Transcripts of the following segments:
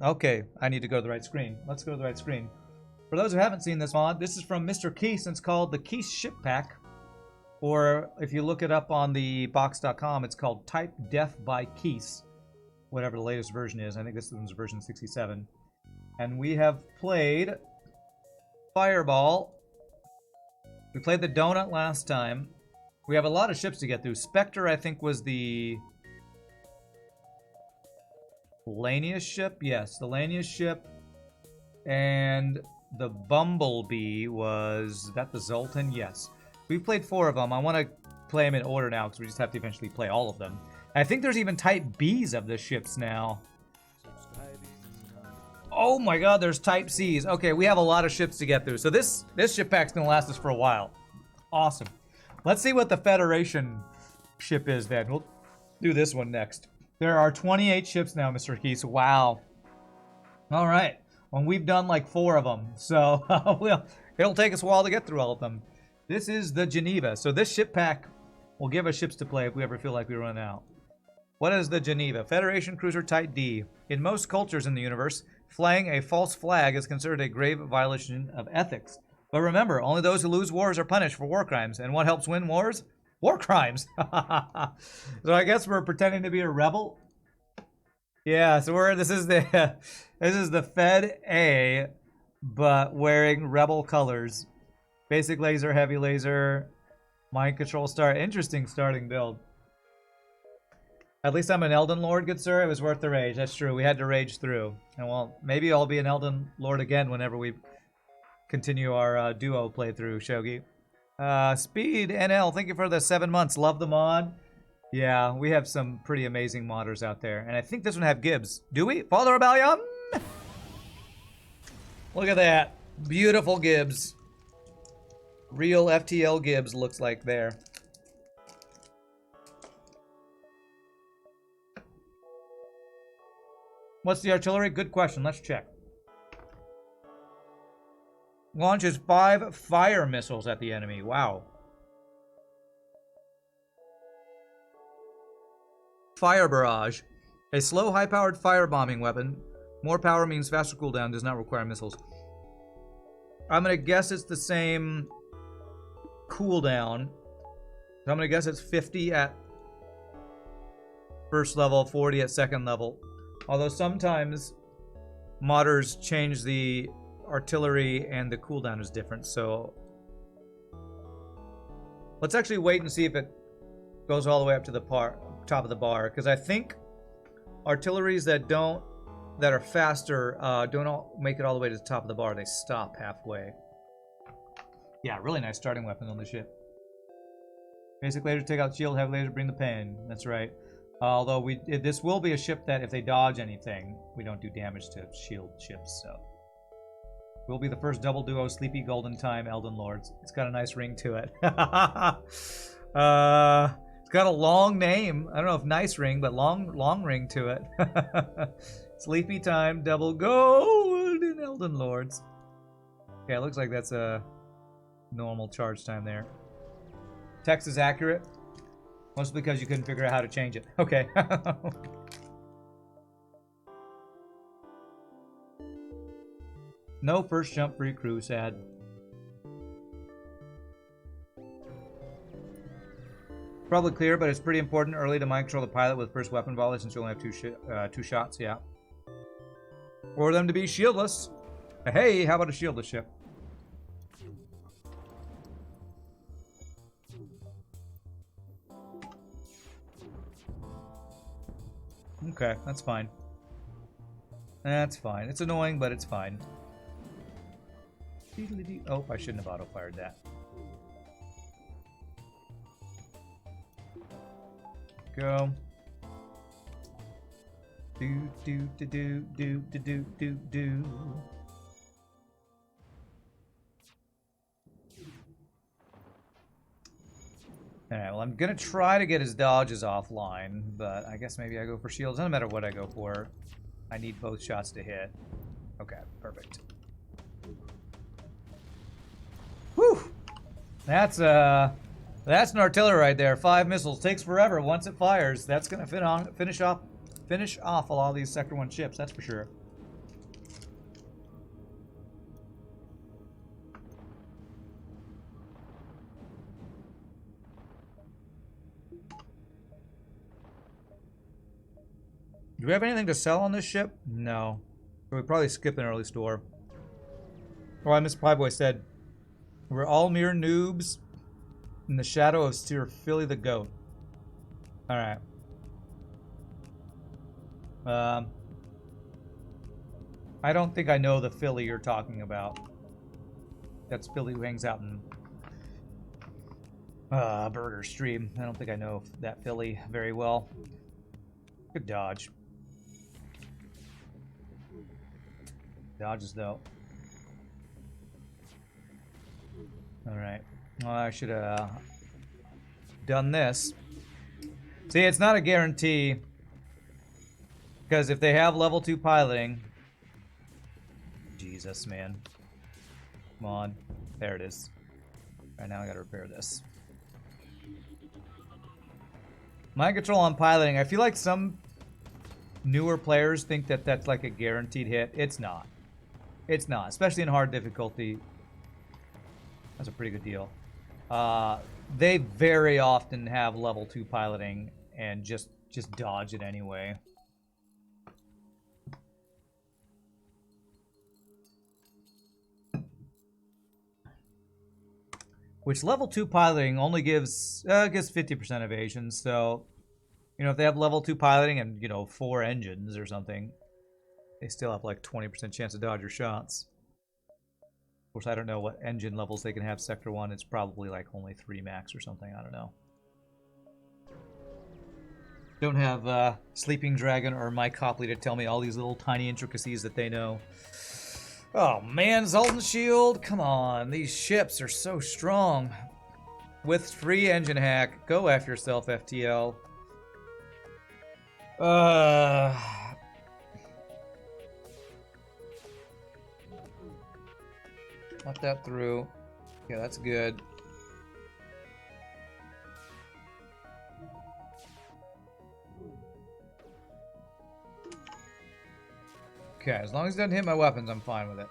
Okay, I need to go to the right screen. Let's go to the right screen. For those who haven't seen this mod, this is from Mr. Kheese, and it's called the Kheese Ship Pack. Or if you look it up on the box.com, it's called Type Death by Kheese. Whatever the latest version is. I think this one's version 67. And we have played Fireball. We played the Donut last time. We have a lot of ships to get through. Spectre, I think, was the Lanius ship. Yes, the Lanius ship. And the Bumblebee was... that the Zoltan? Yes. We've played 4 of them. I want to play them in order now because we just have to eventually play all of them. I think there's even Type Bs of the ships now. Oh my god, there's Type Cs. Okay, we have a lot of ships to get through. So this ship pack's going to last us for a while. Awesome. Let's see what the Federation ship is then. We'll do this one next. There are 28 ships now, Mr. Kheese. Wow. All right. Well, we've done like 4 of them. So well, it'll take us a while to get through all of them. This is the Geneva. So this ship pack will give us ships to play if we ever feel like we run out. What is the Geneva? Federation Cruiser Type D. In most cultures in the universe, flying a false flag is considered a grave violation of ethics. But remember, only those who lose wars are punished for war crimes. And what helps win wars? War crimes. So I guess we're pretending to be a rebel. Yeah, so this is the Fed A, but wearing rebel colors. Basic laser, heavy laser, mind control star. Interesting starting build. At least I'm an Elden Lord, good sir. It was worth the rage. That's true. We had to rage through. And well, maybe I'll be an Elden Lord again whenever we continue our duo playthrough, Shogi. Speed NL, thank you for the 7 months. Love the mod. Yeah, we have some pretty amazing modders out there. And I think this one have Gibbs. Do we? Father Rebellion? Look at that. Beautiful Gibbs. Real FTL Gibbs looks like there. What's the artillery? Good question. Let's check. Launches 5 fire missiles at the enemy. Wow. Fire barrage. A slow, high-powered fire-bombing weapon. More power means faster cooldown. Does not require missiles. I'm going to guess it's the same cooldown. So I'm going to guess it's 50 at first level, 40 at second level. Although sometimes modders change the artillery and the cooldown is different, so let's actually wait and see if it goes all the way up to the top of the bar, because I think artilleries that are faster don't make it all the way to the top of the bar. They stop halfway. Yeah, really nice starting weapon on the ship. Basic laser, take out shield, heavy laser, bring the pain. That's right. Although this will be a ship that if they dodge anything, we don't do damage to shield ships, so. We'll be the first double duo Sleepy Golden Time Elden Lords. It's got a nice ring to it. It's got a long name. I don't know if nice ring, but long ring to it. Sleepy Time Double Golden Elden Lords. Okay, it looks like that's a normal charge time there. Text is accurate. Mostly because you couldn't figure out how to change it. Okay. No first jump free crew, sad. Probably clear, but it's pretty important early to mind control the pilot with first weapon volley since you only have two shots, yeah. For them to be shieldless. Hey, how about a shieldless ship? Okay, that's fine. That's fine. It's annoying, but it's fine. Oh, I shouldn't have auto-fired that. Go. Do do do do do do do do do. Alright, well, I'm gonna try to get his dodges offline, but I guess maybe I go for shields. Doesn't matter what I go for. I need both shots to hit. Okay, perfect. Whew! That's an artillery right there. 5 missiles. Takes forever once it fires. That's gonna finish off a lot of these Sector 1 ships, that's for sure. Do we have anything to sell on this ship? No. So we probably skip an early store. Well, Miss Plyboy said, we're all mere noobs in the shadow of Sir Philly the Goat. Alright. I don't think I know the Philly you're talking about. That's Philly who hangs out in Burger Stream. I don't think I know that Philly very well. Good dodge. Dodges though. Alright. Well, I should have done this. See, it's not a guarantee. Because if they have level 2 piloting... Jesus, man. Come on. There it is. Alright, now I gotta repair this. Mind control on piloting. I feel like some newer players think that that's like a guaranteed hit. It's not. It's not. Especially in hard difficulty. That's a pretty good deal. They very often have level 2 piloting and just dodge it anyway. Which level 2 piloting only gives 50% evasion, so you know, if they have level 2 piloting and, you know, 4 engines or something, they still have like 20% chance to dodge your shots. Of course, I don't know what engine levels they can have Sector 1. It's probably like only 3 max or something. I don't know. Don't have Sleeping Dragon or Mike Copley to tell me all these little tiny intricacies that they know. Oh man, Zoltan Shield, come on. These ships are so strong. With free engine hack, go F yourself, FTL. Let that through. Yeah, that's good. Okay, as long as it doesn't hit my weapons, I'm fine with it.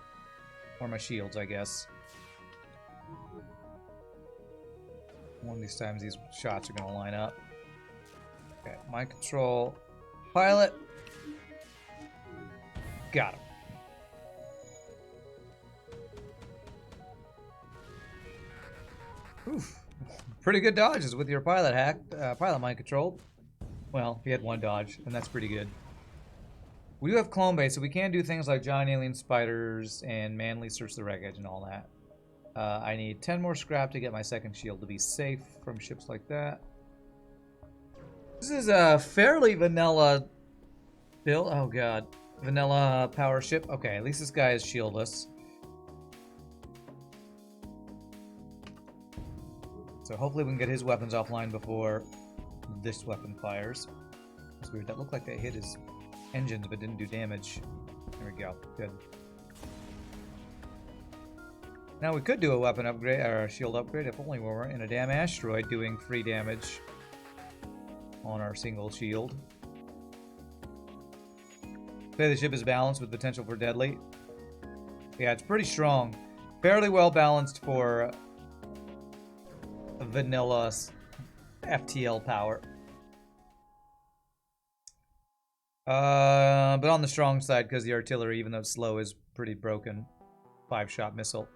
Or my shields, I guess. One of these times, these shots are going to line up. Okay, mind control. Pilot. Got him. Oof. Pretty good dodges with your pilot hack. Pilot mind control. Well, he had one dodge, and that's pretty good. We do have clone base, so we can do things like giant alien spiders and manually search the wreckage and all that. I need 10 more scrap to get my second shield to be safe from ships like that. This is a fairly vanilla build. Oh god. Vanilla power ship. Okay, at least this guy is shieldless. So hopefully we can get his weapons offline before this weapon fires. That's weird. That looked like that hit his engines but didn't do damage. There we go. Good. Now we could do a weapon upgrade, or a shield upgrade, if only we weren't in a damn asteroid doing free damage on our single shield. Say the ship is balanced with potential for deadly. Yeah, it's pretty strong. Fairly well balanced for vanilla FTL power. But on the strong side, because the artillery, even though it's slow, is pretty broken. 5-shot missile.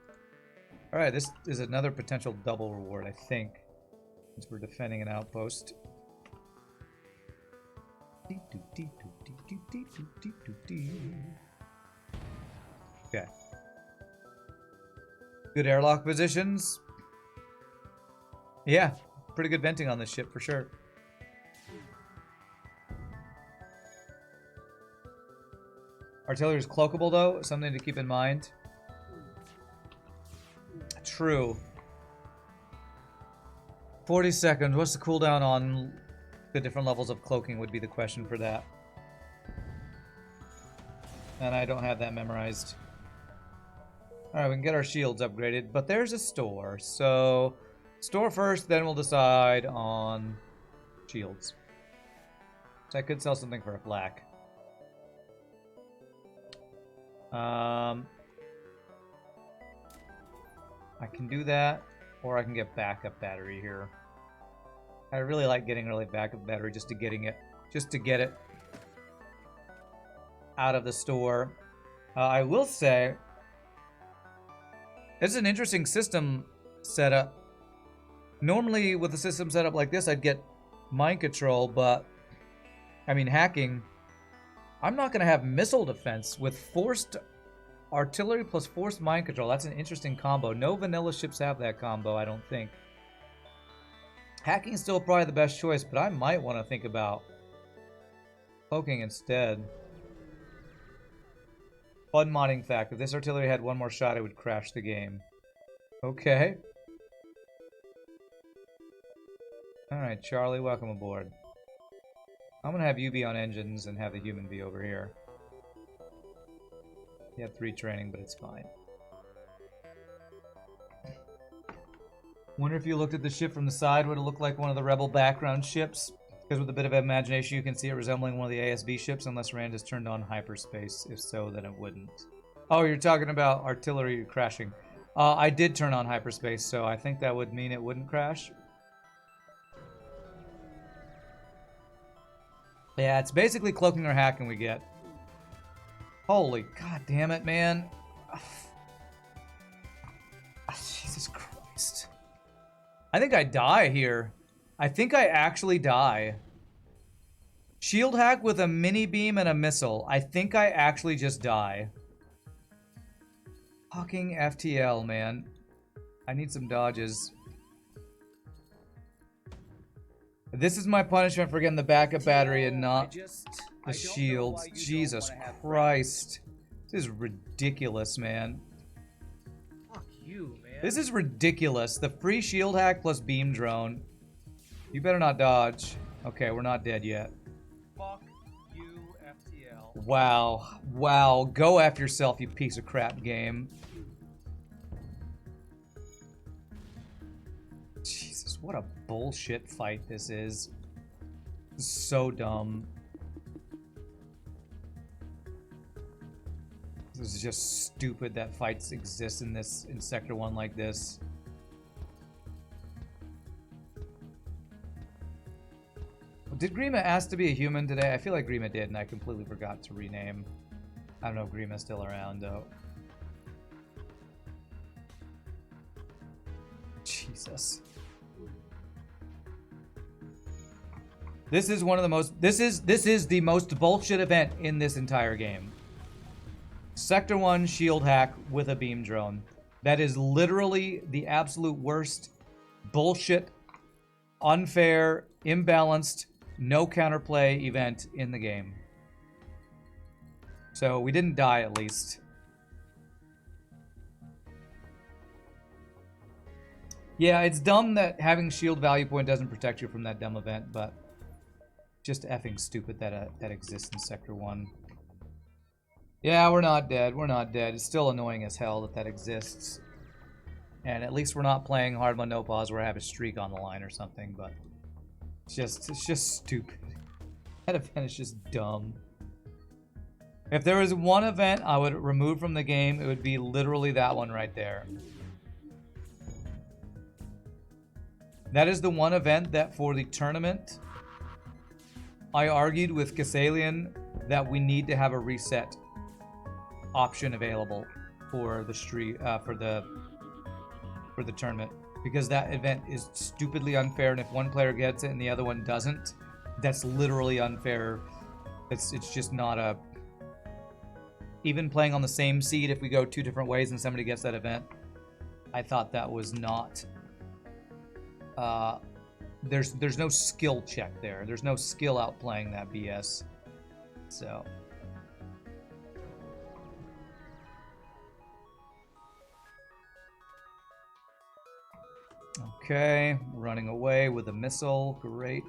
Alright, this is another potential double reward, I think. Since we're defending an outpost. Okay. Good airlock positions. Yeah, pretty good venting on this ship for sure. Artillery is cloakable though, something to keep in mind. True. 40 seconds. What's the cooldown on the different levels of cloaking would be the question for that. And I don't have that memorized. Alright, we can get our shields upgraded, but there's a store. So, store first, then we'll decide on shields. So I could sell something for a black. I can do that, or I can get backup battery here. I really like getting early backup battery just to get it. out of the store. I will say, it's an interesting system setup. Normally, with a system set up like this, I'd get mind control, but I mean hacking. I'm not going to have missile defense with forced artillery plus forced mind control. That's an interesting combo. No vanilla ships have that combo, I don't think. Hacking is still probably the best choice, but I might want to think about poking instead. Fun modding fact. If this artillery had one more shot, it would crash the game. Okay. Alright, Charlie, welcome aboard. I'm going to have you be on engines and have the human be over here. He had 3 training, but it's fine. Wonder if you looked at the ship from the side, would it look like one of the Rebel background ships? Because with a bit of imagination, you can see it resembling one of the ASB ships, unless Rand has turned on hyperspace. If so, then it wouldn't. Oh, you're talking about artillery crashing. I did turn on hyperspace, so I think that would mean it wouldn't crash. Yeah, it's basically cloaking or hacking we get. Holy god damn it, man. Jesus Christ. I think I die here. I think I actually die. Shield hack with a mini beam and a missile. I think I actually just die. Fucking FTL, man. I need some dodges. This is my punishment for getting the backup battery and not the shields. Jesus Christ. This is ridiculous, man. Fuck you, man. This is ridiculous. The free shield hack plus beam drone. You better not dodge. Okay, we're not dead yet. Fuck you, FTL. Wow. Wow. Go F yourself, you piece of crap game. Jesus, what a bullshit fight this is. This is so dumb. This is just stupid that fights exist in Sector 1 like this. Did Grima ask to be a human today? I feel like Grima did, and I completely forgot to rename. I don't know if Grima's still around, though. Jesus. This is one of the most... This is the most bullshit event in this entire game. Sector 1 shield hack with a beam drone. That is literally the absolute worst bullshit, unfair, imbalanced, no counterplay event in the game. So we didn't die at least. Yeah, it's dumb that having shield value point doesn't protect you from that dumb event, but just effing stupid that that exists in Sector 1. Yeah, we're not dead. We're not dead. It's still annoying as hell that that exists. And at least we're not playing hard mode no pause where I have a streak on the line or something, but it's just stupid. That event is just dumb. If there was one event I would remove from the game, it would be literally that one right there. That is the one event that for the tournament, I argued with Kassalian that we need to have a reset option available for the for the tournament, because that event is stupidly unfair, and if one player gets it and the other one doesn't, that's literally unfair. It's just not a... Even playing on the same seed, if we go 2 different ways and somebody gets that event, I thought that was not... there's no skill check there. There's no skill outplaying that BS. So... Okay, running away with a missile. Great.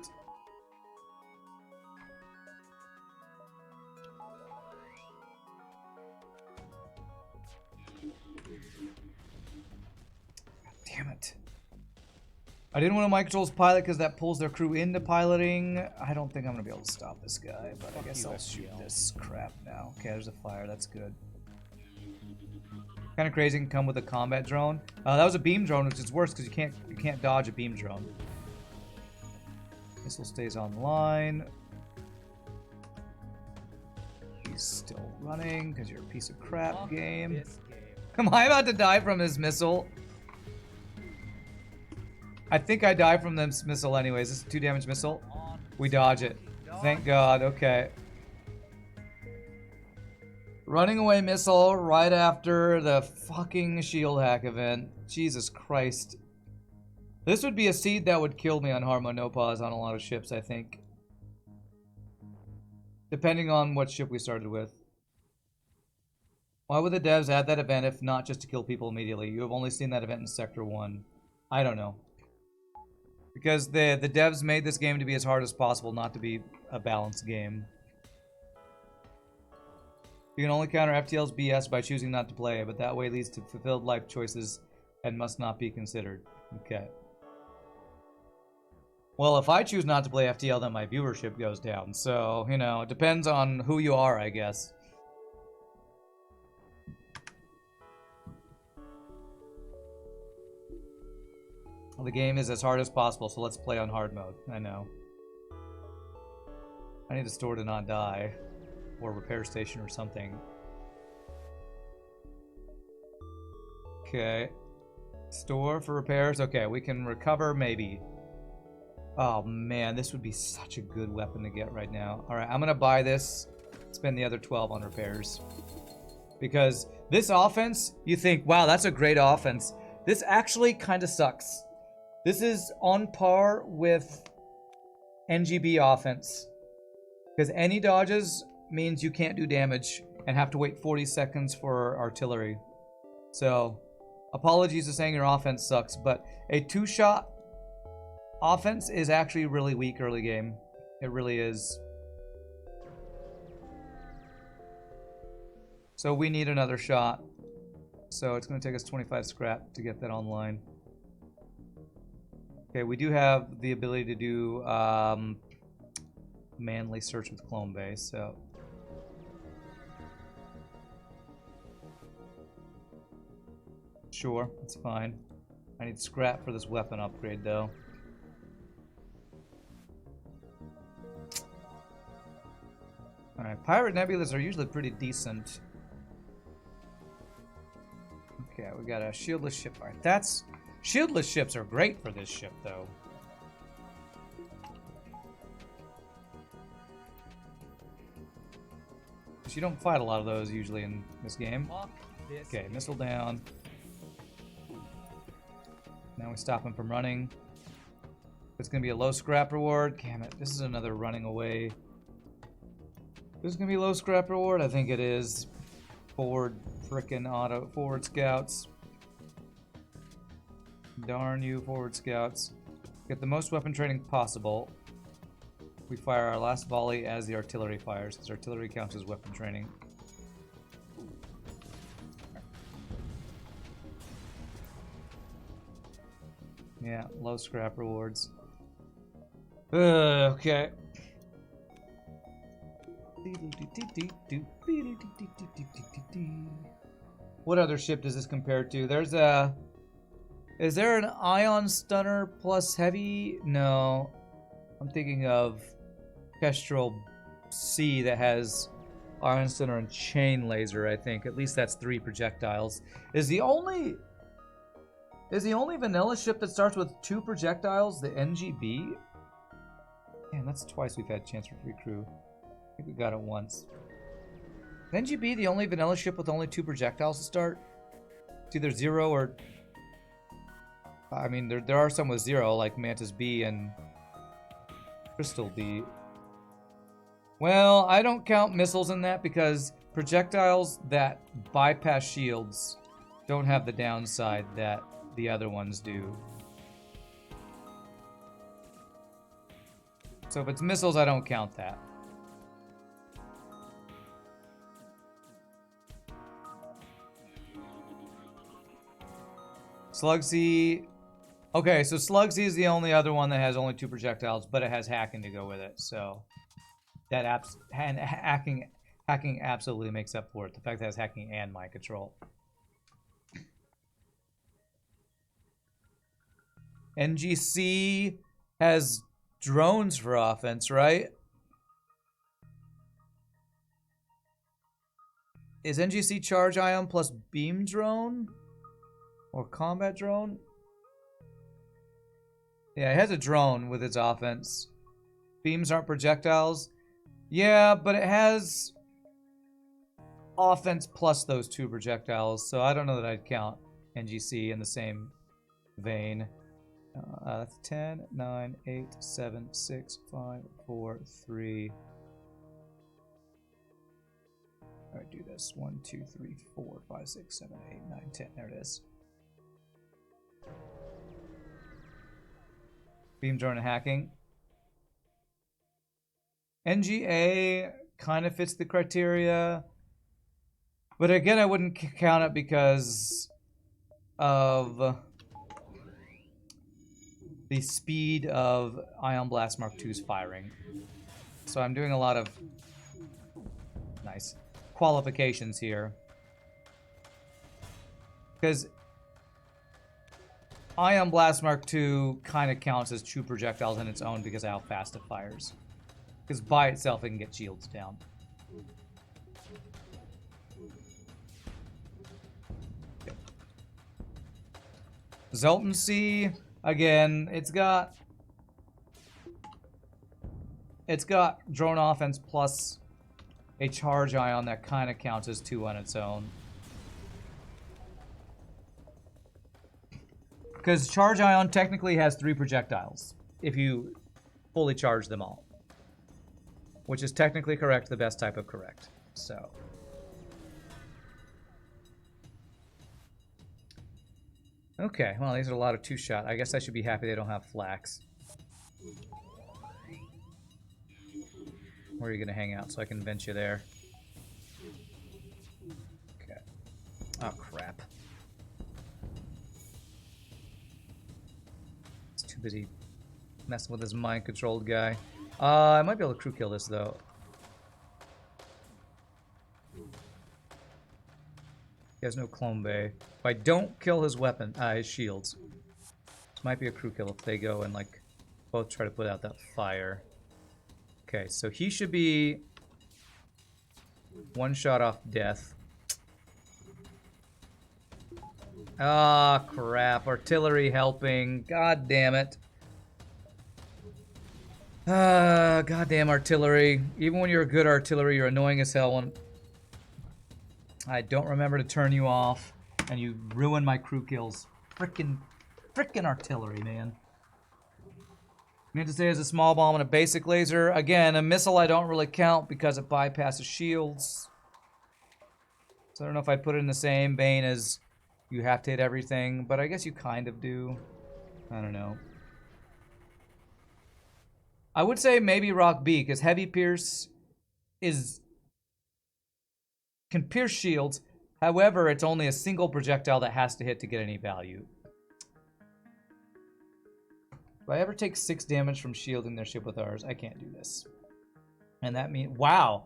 Damn it. I didn't want to microcontrols pilot because that pulls their crew into piloting. I don't think I'm going to be able to stop this guy, but I guess I'll shoot this crap now. Okay, there's a fire. That's good. Kind of crazy, can come with a combat drone. That was a beam drone, which is worse because you can't dodge a beam drone. Missile stays online. He's still running because you're a piece of crap Fuck game. this game. Am I about to die from his missile? I think I die from this missile anyways. This is a 2 damage missile. On. We dodge it. Thank God. Okay. Running away missile right after the fucking shield hack event. Jesus Christ. This would be a seed that would kill me on hard mode no pause on a lot of ships, I think. Depending on what ship we started with. Why would the devs add that event if not just to kill people immediately? You have only seen that event in Sector 1. I don't know. Because the devs made this game to be as hard as possible, not to be a balanced game. You can only counter FTL's BS by choosing not to play, but that way leads to fulfilled life choices and must not be considered. Okay. Well, if I choose not to play FTL, then my viewership goes down. So, you know, it depends on who you are, I guess. The game is as hard as possible, so let's play on hard mode. I know. I need a store to not die. Or repair station or something. Okay. Store for repairs. Okay, we can recover maybe. Oh man, this would be such a good weapon to get right now. Alright, I'm gonna buy this. Spend the other 12 on repairs. Because this offense, you think, wow, that's a great offense. This actually kind of sucks. This is on par with NGB offense. Because any dodges means you can't do damage and have to wait 40 seconds for artillery. So, apologies for saying your offense sucks, but a 2-shot offense is actually really weak early game. It really is. So we need another shot. So it's going to take us 25 scrap to get that online. Okay, we do have the ability to do manly search with clone base, so... Sure, that's fine. I need scrap for this weapon upgrade, though. Alright, pirate nebulas are usually pretty decent. Okay, we got a shieldless ship. Alright, that's... Shieldless ships are great for this ship, though. Because you don't fight a lot of those usually in this game. Okay, missile down. Now we stop him from running. It's going to be a low scrap reward. Damn it, this is another running away. This is going to be a low scrap reward? I think it is. Forward frickin' auto. Forward scouts. Darn you, forward scouts. Get the most weapon training possible. We fire our last volley as the artillery fires, because artillery counts as weapon training. Yeah, low scrap rewards. Okay. What other ship does this compare to? There's a... Is there an ion stunner plus heavy? No. I'm thinking of Kestrel C that has ion stunner and chain laser, I think. At least that's 3 projectiles. Is the only vanilla ship that starts with 2 projectiles the NGB? Man, that's twice we've had chance for free crew. I think we got it once. Is NGB the only vanilla ship with only 2 projectiles to start? It's either 0 or... I mean, there are some with 0, like Mantis B and Crystal B. Well, I don't count missiles in that because projectiles that bypass shields don't have the downside that the other ones do. So if it's missiles, I don't count that. Slugsy. Okay, so Slugsy is the only other one that has only 2 projectiles, but it has hacking to go with it. So that hacking absolutely makes up for it. The fact that it has hacking and mind control. NGC has drones for offense, right? Is NGC charge ion plus beam drone? Or combat drone? Yeah, it has a drone with its offense. Beams aren't projectiles. Yeah, but it has offense plus those 2 projectiles, so I don't know that I'd count NGC in the same vein. That's 10, 9, 8, 7, 6, 5, 4, 3. Alright, do this. 1, 2, 3, 4, 5, 6, 7, 8, 9, 10. There it is. Beam drone and hacking. NGA kind of fits the criteria. But again, I wouldn't count it because of the speed of Ion Blast Mark II's firing. So I'm doing a lot of nice qualifications here. Because Ion Blast Mark II kind of counts as true projectiles on its own because of how fast it fires. Because by itself it can get shields down. Okay. Zoltan C, again, it's got drone offense plus a charge ion that kind of counts as 2 on its own. Because charge ion technically has 3 projectiles if you fully charge them all. Which is technically correct, the best type of correct. So. Okay, well, these are a lot of 2-shot. I guess I should be happy they don't have flax. Where are you going to hang out so I can vent you there? Okay. Oh, crap. It's too busy messing with this mind-controlled guy. I might be able to crew kill this, though. He has no clone bay. If I don't kill his weapon, his shields, this might be a crew kill if they go and, like, both try to put out that fire. Okay, so he should be 1 shot off death. Ah, crap. Artillery helping. God damn it. Ah, goddamn artillery. Even when you're a good artillery, you're annoying as hell when I don't remember to turn you off and you ruin my crew kills. Frickin' artillery, man. I need to say as a small bomb and a basic laser. Again, a missile I don't really count because it bypasses shields. So I don't know if I put it in the same vein as you have to hit everything, but I guess you kind of do. I don't know. I would say maybe Rock B, because Heavy Pierce can pierce shields. However, it's only a single projectile that has to hit to get any value. If I ever take 6 damage from shielding their ship with ours, I can't do this. And that means... Wow.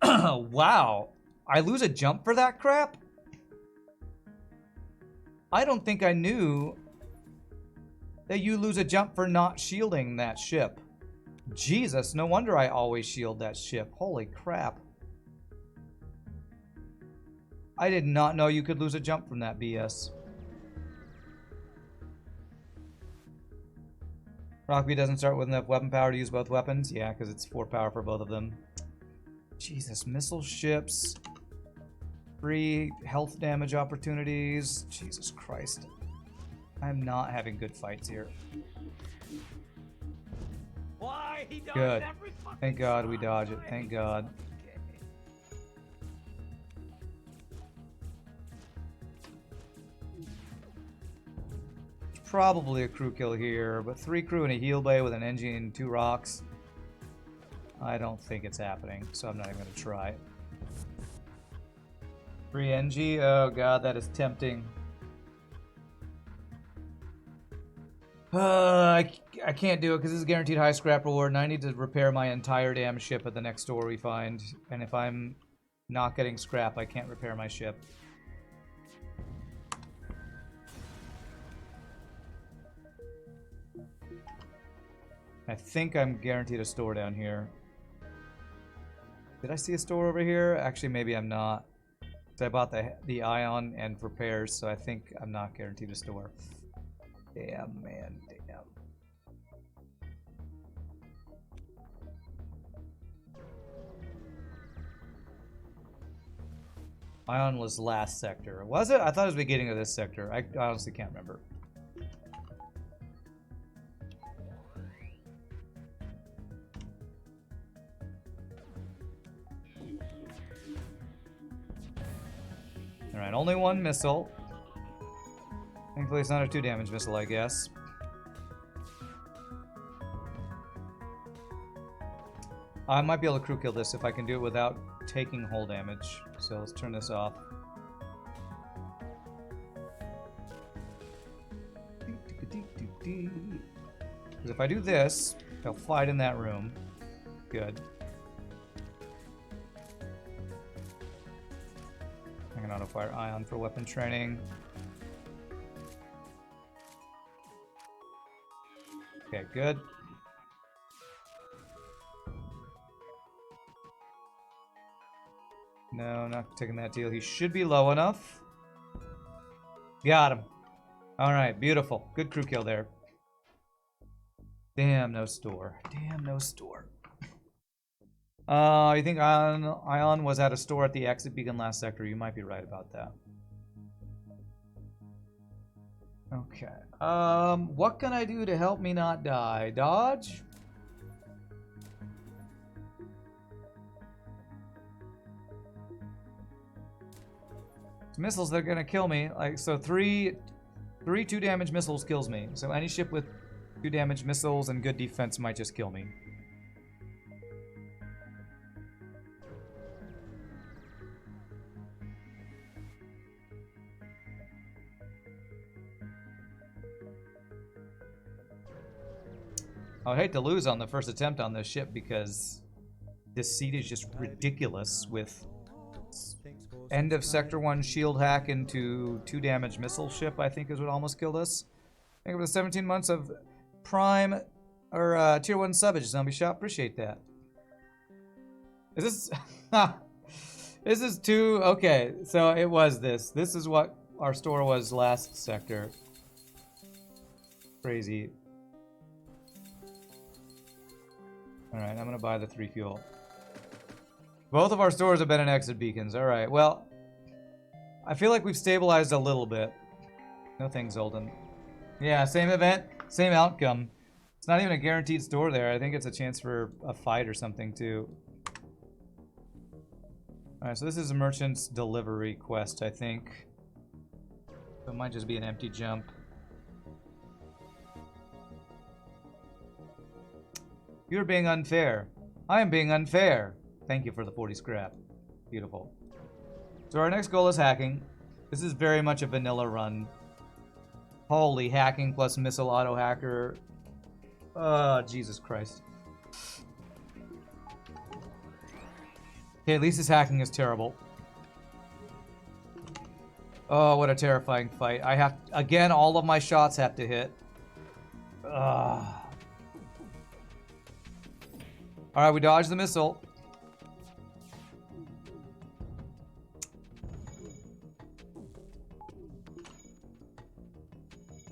Wow. I lose a jump for that crap? I don't think I knew that you lose a jump for not shielding that ship. Jesus, no wonder I always shield that ship. Holy crap. I did not know you could lose a jump from that BS. Rockby doesn't start with enough weapon power to use both weapons. Yeah, because it's 4 power for both of them. Jesus, missile ships. Free health damage opportunities. Jesus Christ. I'm not having good fights here. Why? He dodged Good. every fucking Thank God we shot. dodge it. Why? Thank God. Okay. Probably a crew kill here, but 3 crew and a heal bay with an engine and 2 rocks. I don't think it's happening, so I'm not even going to try. 3 NG? Oh god, that is tempting. I can't do it because this is guaranteed high scrap reward, and I need to repair my entire damn ship at the next store we find. And if I'm not getting scrap, I can't repair my ship. I think I'm guaranteed a store down here. Did I see a store over here? Actually, maybe I'm not. So I bought the ion and repairs, so I think I'm not guaranteed a store. Damn, man, damn. Ion was last sector. Was it? I thought it was beginning of this sector. I honestly can't remember. Alright, only one missile. Thankfully it's not a 2 damage missile, I guess. I might be able to crew kill this if I can do it without taking hull damage. So let's turn this off. Because if I do this, they'll fight in that room. Good. I can auto-fire ion for weapon training. Okay, good. No, not taking that deal. He should be low enough. Got him. Alright, beautiful. Good crew kill there. Damn, no store. Damn, no store. You think Ion was at a store at the exit beacon last sector? You might be right about that. Okay. What can I do to help me not die? Dodge? Missiles that are gonna kill me. Like, so three 2 damage missiles kills me. So any ship with 2 damage missiles and good defense might just kill me. I would hate to lose on the first attempt on this ship because this seat is just ridiculous with end of Sector 1 shield hack into 2 damage missile ship, I think is what almost killed us. Thank you for the 17 months of Prime or Tier 1 subbage, Zombie Shop. Appreciate that. Is this... This is too... Okay, so it was this. This is what our store was last sector. Crazy. Alright, I'm gonna buy the 3 fuel. Both of our stores have been in exit beacons. Alright, well... I feel like we've stabilized a little bit. No thanks, Zolden. Yeah, same event, same outcome. It's not even a guaranteed store there. I think it's a chance for a fight or something, too. Alright, so this is a merchant's delivery quest, I think. So it might just be an empty jump. You're being unfair. I am being unfair. Thank you for the 40 scrap. Beautiful. So our next goal is hacking. This is very much a vanilla run. Holy hacking plus missile auto hacker. Jesus Christ. Okay, at least his hacking is terrible. Oh, what a terrifying fight. I have... Again, all of my shots have to hit. Alright, we dodged the missile.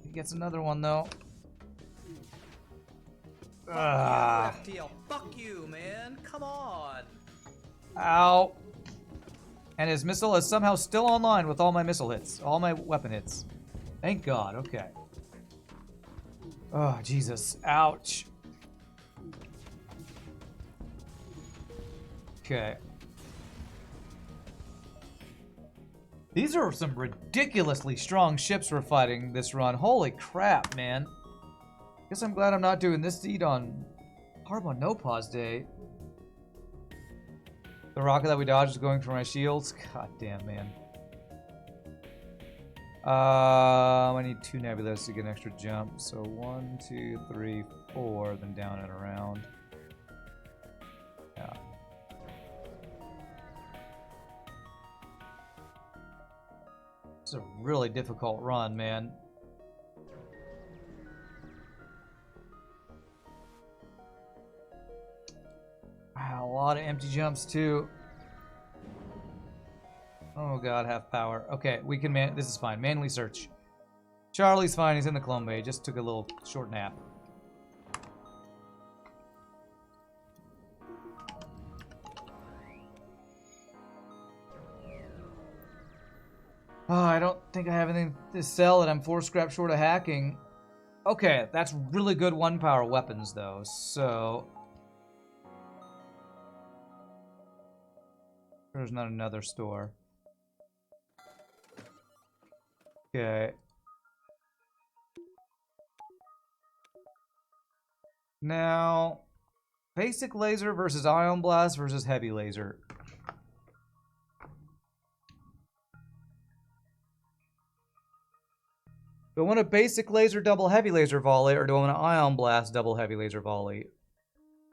He gets another one, though. FTL, fuck you, man. Come on. Ow. And his missile is somehow still online with all my missile hits. All my weapon hits. Thank God. Okay. Oh, Jesus. Ouch. Okay. These are some ridiculously strong ships we're fighting this run. Holy crap, man. Guess I'm glad I'm not doing this seed on Harbor No Pause Day. The rocket that we dodged is going for my shields. God damn, man. I need 2 nebulas to get an extra jump. So 1, 2, 3, 4, then down and around. Yeah. It's a really difficult run, man. Wow, a lot of empty jumps too. Oh god, half power. Okay, we can man. This is fine. Manually search. Charlie's fine. He's in the clone bay. Just took a little short nap. Oh, I don't think I have anything to sell, and I'm 4 scrap short of hacking. Okay, that's really good 1 power weapons, though. So there's not another store. Okay. Now, basic laser versus ion blast versus heavy laser. Do I want a basic laser double heavy laser volley, or do I want an ion blast double heavy laser volley?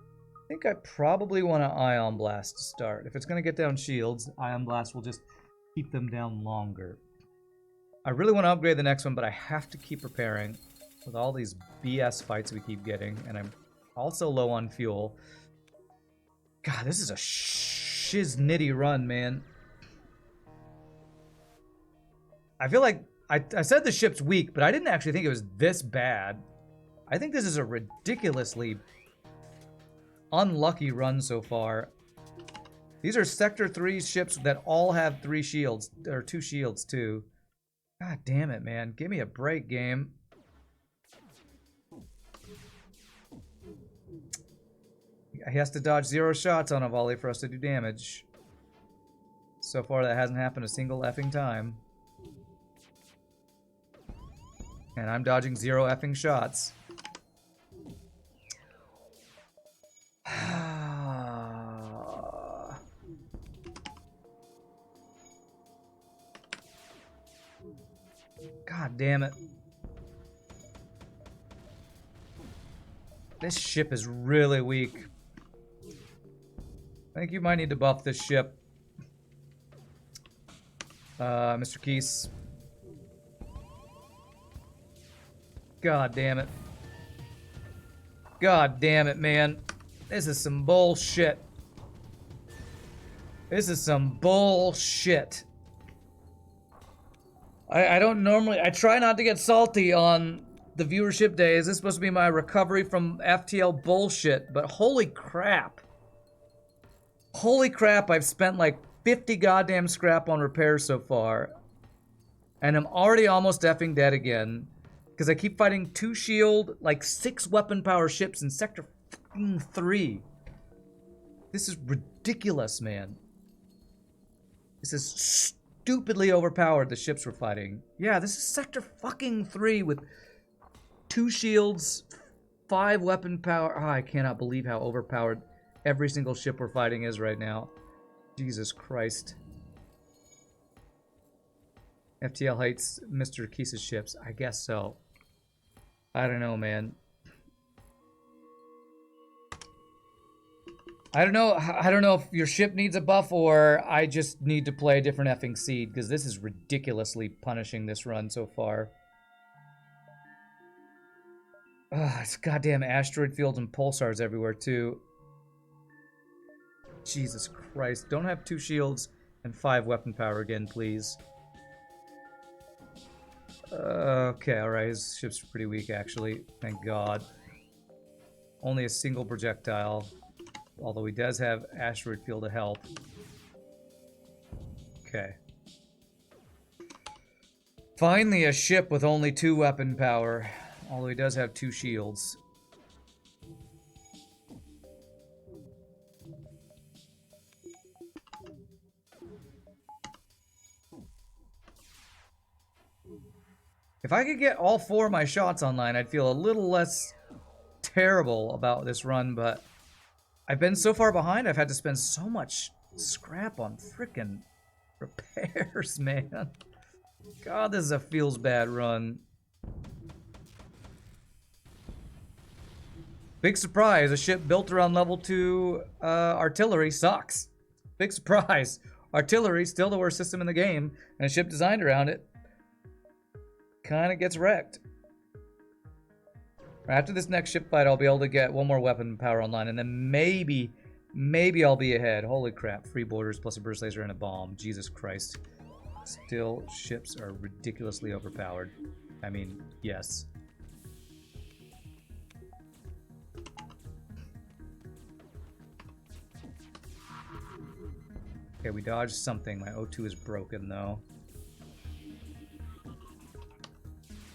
I think I probably want an ion blast to start. If it's going to get down shields, ion blast will just keep them down longer. I really want to upgrade the next one, but I have to keep preparing with all these BS fights we keep getting, and I'm also low on fuel. God, this is a shiznitty run, man. I feel like I said the ship's weak, but I didn't actually think it was this bad. I think this is a ridiculously unlucky run so far. These are Sector 3 ships that all have 3 shields, or 2 shields too. God damn it, man. Give me a break, game. He has to dodge 0 shots on a volley for us to do damage. So far, that hasn't happened a single effing time. And I'm dodging 0 effing shots. God damn it. This ship is really weak. I think you might need to buff this ship. Mr. Kheese. God damn it. God damn it, man. This is some bullshit. This is some bullshit. I don't normally... I try not to get salty on the viewership days. This is supposed to be my recovery from FTL bullshit, but holy crap. Holy crap, I've spent like 50 goddamn scrap on repairs so far. And I'm already almost effing dead again. Because I keep fighting 2 shield, like 6 weapon power ships in Sector 3. This is ridiculous, man. This is stupidly overpowered, the ships we're fighting. Yeah, this is Sector 3 with 2 shields, 5 weapon power. Oh, I cannot believe how overpowered every single ship we're fighting is right now. Jesus Christ. FTL hates Mr. Kheese's ships. I guess so. I don't know, man. I don't know if your ship needs a buff or I just need to play a different effing seed, because this is ridiculously punishing this run so far. Ugh, it's goddamn asteroid fields and pulsars everywhere too. Jesus Christ. Don't have 2 shields and 5 weapon power again, please. Okay, alright, his ship's pretty weak, actually. Thank God. Only a single projectile. Although he does have asteroid field to help. Okay. Finally a ship with only 2 weapon power. Although he does have 2 shields. If I could get all 4 of my shots online, I'd feel a little less terrible about this run, but I've been so far behind, I've had to spend so much scrap on frickin' repairs, man. God, this is a feels bad run. Big surprise, a ship built around level 2 artillery sucks. Big surprise. Artillery, still the worst system in the game, and a ship designed around it kind of gets wrecked. After this next ship fight, I'll be able to get 1 more weapon power online, and then maybe I'll be ahead. Holy crap, 3 borders plus a burst laser and a bomb. Jesus Christ. Still, ships are ridiculously overpowered. I mean, yes. Okay, we dodged something. My O2 is broken, though.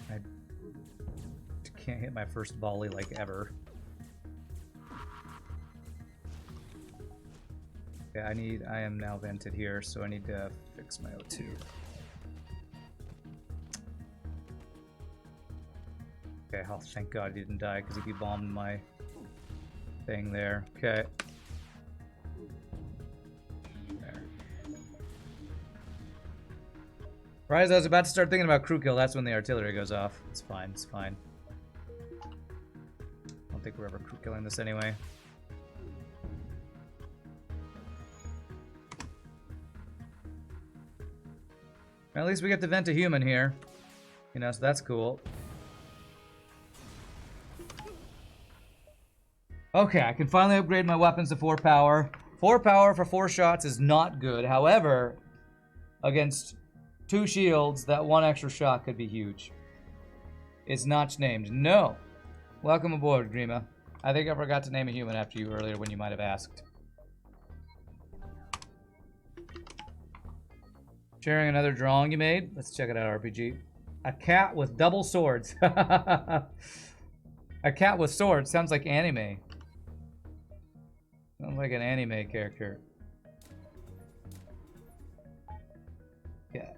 I can't hit my first volley like ever. Okay, I am now vented here, so I need to fix my O2. Okay, oh, thank God he didn't die, because he bombed my thing there. Okay. There. Right as I was about to start thinking about crew kill, that's when the artillery goes off. It's fine, it's fine. I don't think we're ever crew killing this anyway. At least we get to vent a human here. You know, so that's cool. Okay, I can finally upgrade my weapons to 4 power. 4 power for 4 shots is not good. However, against 2 shields, that 1 extra shot could be huge. It's notch named. No. Welcome aboard, Grima. I think I forgot to name a human after you earlier when you might have asked. Sharing another drawing you made? Let's check it out, RPG. A cat with double swords. A cat with swords. Sounds like anime. Sounds like an anime character. Yeah.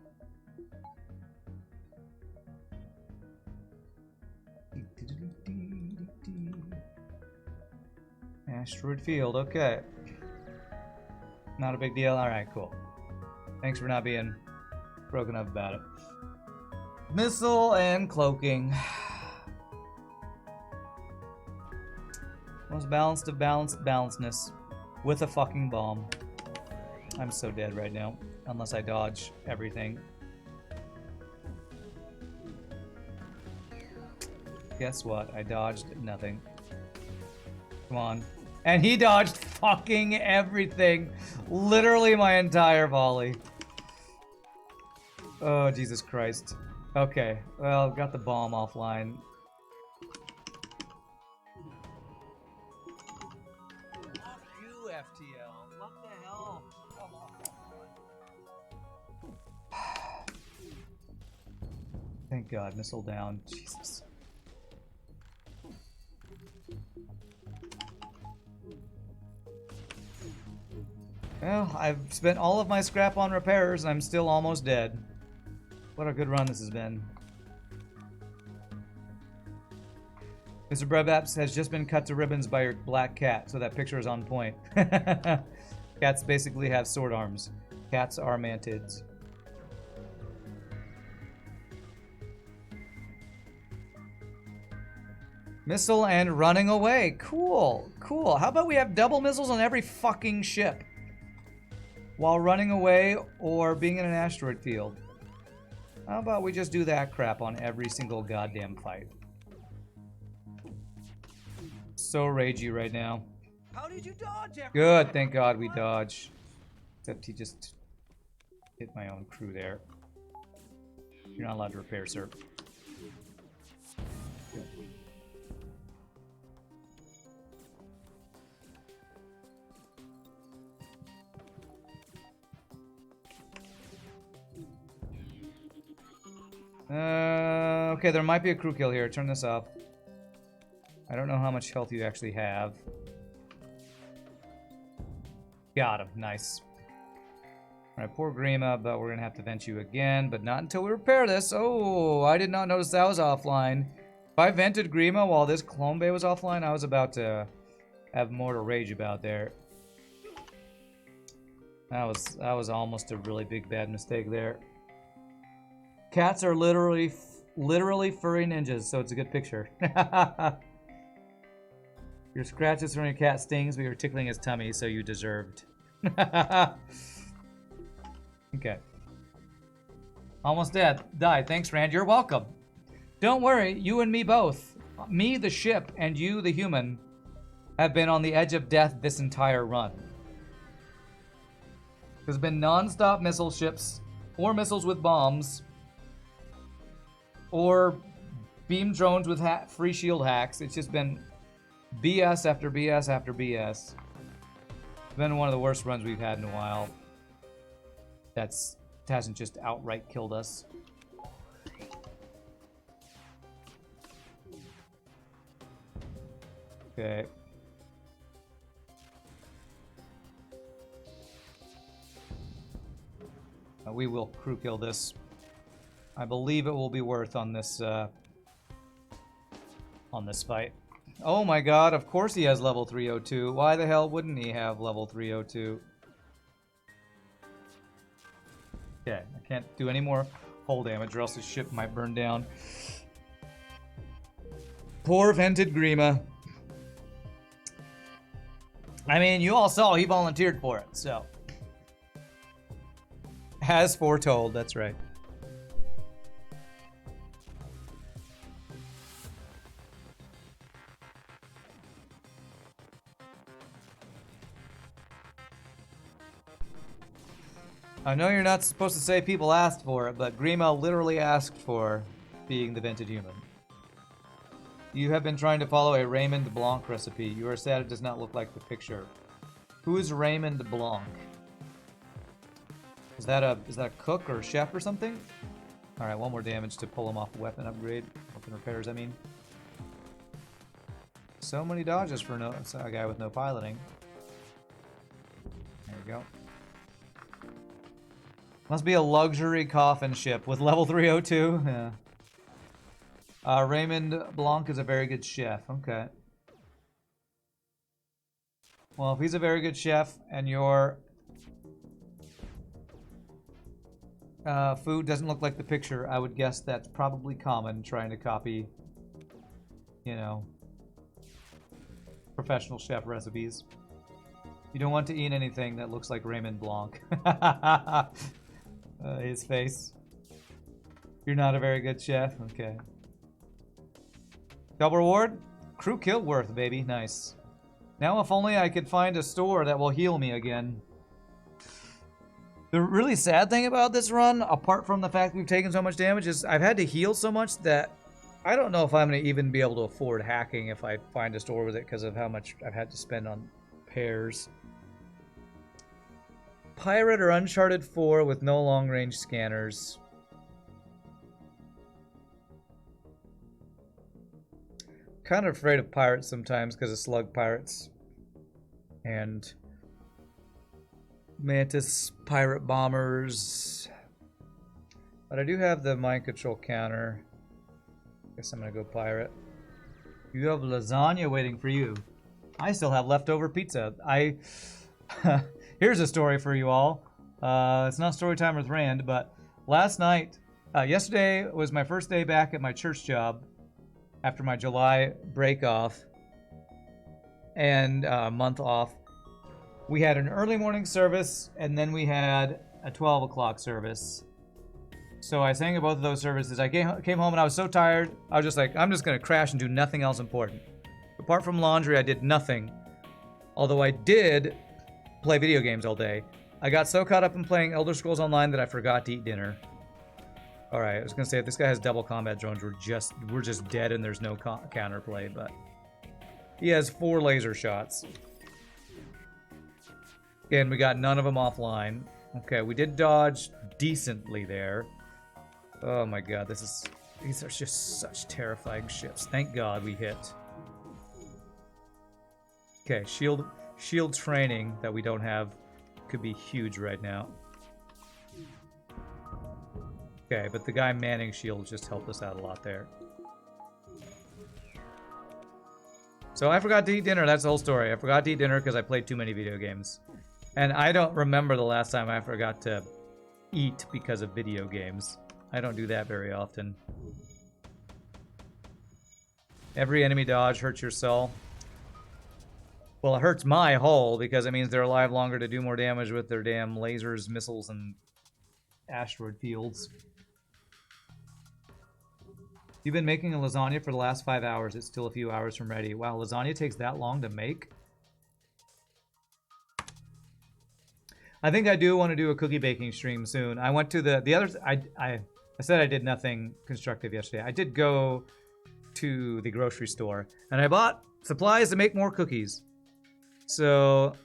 Asteroid field, okay. Not a big deal. Alright, cool. Thanks for not being broken up about it. Missile and cloaking. Most balanced of balancedness. With a fucking bomb. I'm so dead right now. Unless I dodge everything. Guess what? I dodged nothing. Come on. And he dodged fucking everything. Literally my entire volley. Oh, Jesus Christ. Okay. Well, got the bomb offline. Fuck you, FTL. What the hell? Come on. Thank God. Missile down. Jesus. Well, I've spent all of my scrap on repairs and I'm still almost dead. What a good run this has been. Mr. Brevaps has just been cut to ribbons by your black cat, so that picture is on point. Cats basically have sword arms. Cats are mantids. Missile and running away. Cool, cool. How about we have double missiles on every fucking ship? While running away or being in an asteroid field. How about we just do that crap on every single goddamn fight? So ragey right now. How did you dodge everything? Good, thank God we dodge. Except he just hit my own crew there. You're not allowed to repair, sir. Okay, there might be a crew kill here. Turn this off. I don't know how much health you actually have. Got him. Nice. Alright, poor Grima, but we're gonna have to vent you again, but not until we repair this. Oh, I did not notice that was offline. If I vented Grima while this clone bay was offline, I was about to have more to rage about there. That was almost a really big bad mistake there. Cats are literally furry ninjas, so it's a good picture. Your scratches from your cat stings, but you're tickling his tummy, so you deserved. Okay. Almost dead. Died. Thanks, Rand. You're welcome. Don't worry, you and me both. Me, the ship, and you, the human, have been on the edge of death this entire run. There's been non-stop missile ships or missiles with bombs, or beam drones with free shield hacks. It's just been BS after BS after BS. It's been one of the worst runs we've had in a while. It hasn't just outright killed us. Okay. We will crew kill this. I believe it will be worth on this fight. Oh my god, of course he has level 302. Why the hell wouldn't he have level 302? Okay, I can't do any more hull damage or else his ship might burn down. Poor vented Grima. I mean, you all saw he volunteered for it, so. As foretold, that's right. I know you're not supposed to say people asked for it, but Grima literally asked for being the vented human. You have been trying to follow a Raymond Blanc recipe. You are sad it does not look like the picture. Who is Raymond Blanc? Is that a cook or a chef or something? All right, one more damage to pull him off a weapon upgrade. Weapon repairs, I mean. So many dodges for a guy with no piloting. There we go. Must be a luxury coffin ship with level 302. Yeah. Raymond Blanc is a very good chef. Okay. Well, if he's a very good chef and your food doesn't look like the picture, I would guess that's probably common, trying to copy, you know, professional chef recipes. You don't want to eat anything that looks like Raymond Blanc. His face. You're not a very good chef? Okay. Double reward? Crew kill worth, baby. Nice. Now if only I could find a store that will heal me again. The really sad thing about this run, apart from the fact we've taken so much damage, is I've had to heal so much that I don't know if I'm going to even be able to afford hacking if I find a store with it because of how much I've had to spend on pairs. Pirate or Uncharted 4 with no long-range scanners. Kind of afraid of pirates sometimes because of slug pirates and mantis pirate bombers, but I do have the mind control counter. Guess I'm gonna go pirate. You have lasagna waiting for you. I still have leftover pizza. Here's a story for you all. It's not story time with Rand, but last night, yesterday was my first day back at my church job after my July break off and month off. We had an early morning service and then we had a 12 o'clock service. So I sang at both of those services. I came home and I was so tired. I was just like, I'm just going to crash and do nothing else important. Apart from laundry, I did nothing. Although I did play video games all day. I got so caught up in playing Elder Scrolls Online that I forgot to eat dinner. Alright, I was going to say, if this guy has double combat drones, we're just dead and there's no counterplay, but he has 4 laser shots. Again, we got none of them offline. Okay, we did dodge decently there. Oh my god, these are just such terrifying ships. Thank god we hit. Okay, shield training that we don't have could be huge right now. Okay, but the guy manning shield just helped us out a lot there. So I forgot to eat dinner, that's the whole story. I forgot to eat dinner because I played too many video games. And I don't remember the last time I forgot to eat because of video games. I don't do that very often. Every enemy dodge hurts your soul. Well, it hurts my hull because it means they're alive longer to do more damage with their damn lasers, missiles, and asteroid fields. You've been making a lasagna for the last 5 hours. It's still a few hours from ready. Wow, lasagna takes that long to make? I think I do want to do a cookie baking stream soon. I went to the other. I said I did nothing constructive yesterday. I did go to the grocery store and I bought supplies to make more cookies. So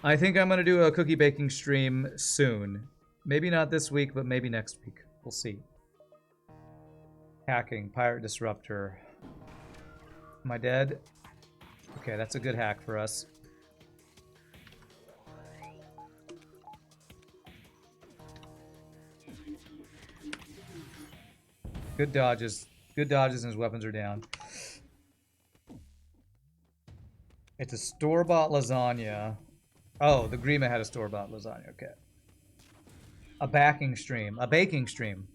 I think I'm gonna do a cookie baking stream soon. Maybe not this week, but maybe next week. We'll see. Hacking, pirate disruptor. Am I dead? Okay, that's a good hack for us. Good dodges. Good dodges and his weapons are down. It's a store-bought lasagna. Oh, the Grima had a store-bought lasagna. Okay. A baking stream. A baking stream.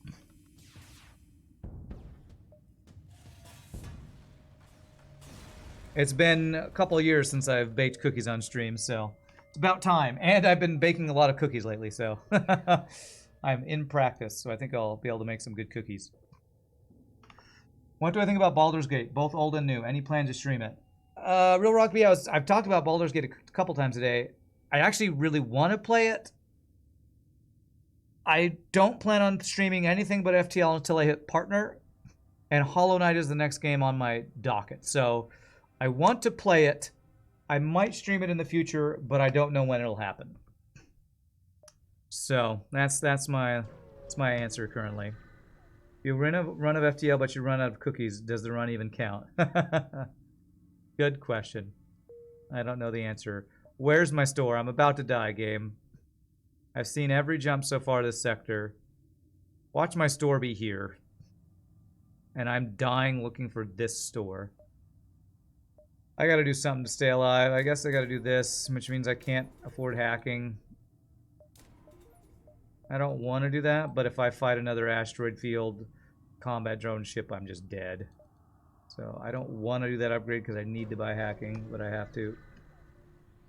It's been a couple of years since I've baked cookies on stream, so it's about time. And I've been baking a lot of cookies lately, so I'm in practice, so I think I'll be able to make some good cookies. What do I think about Baldur's Gate? Both old and new. Any plans to stream it? Real Rock B, I've talked about Baldur's Gate a couple times today. I actually really want to play it. I don't plan on streaming anything but FTL until I hit partner. And Hollow Knight is the next game on my docket. So I want to play it. I might stream it in the future, but I don't know when it'll happen. So that's my answer currently. You run a run of FTL, but you run out of cookies. Does the run even count? Good question. I don't know the answer. Where's my store? I'm about to die, game. I've seen every jump so far this sector. Watch my store be here. And I'm dying looking for this store. I gotta do something to stay alive. I guess I gotta do this, which means I can't afford hacking. I don't want to do that, but if I fight another asteroid field combat drone ship, I'm just dead. So I don't want to do that upgrade because I need to buy hacking, but I have to.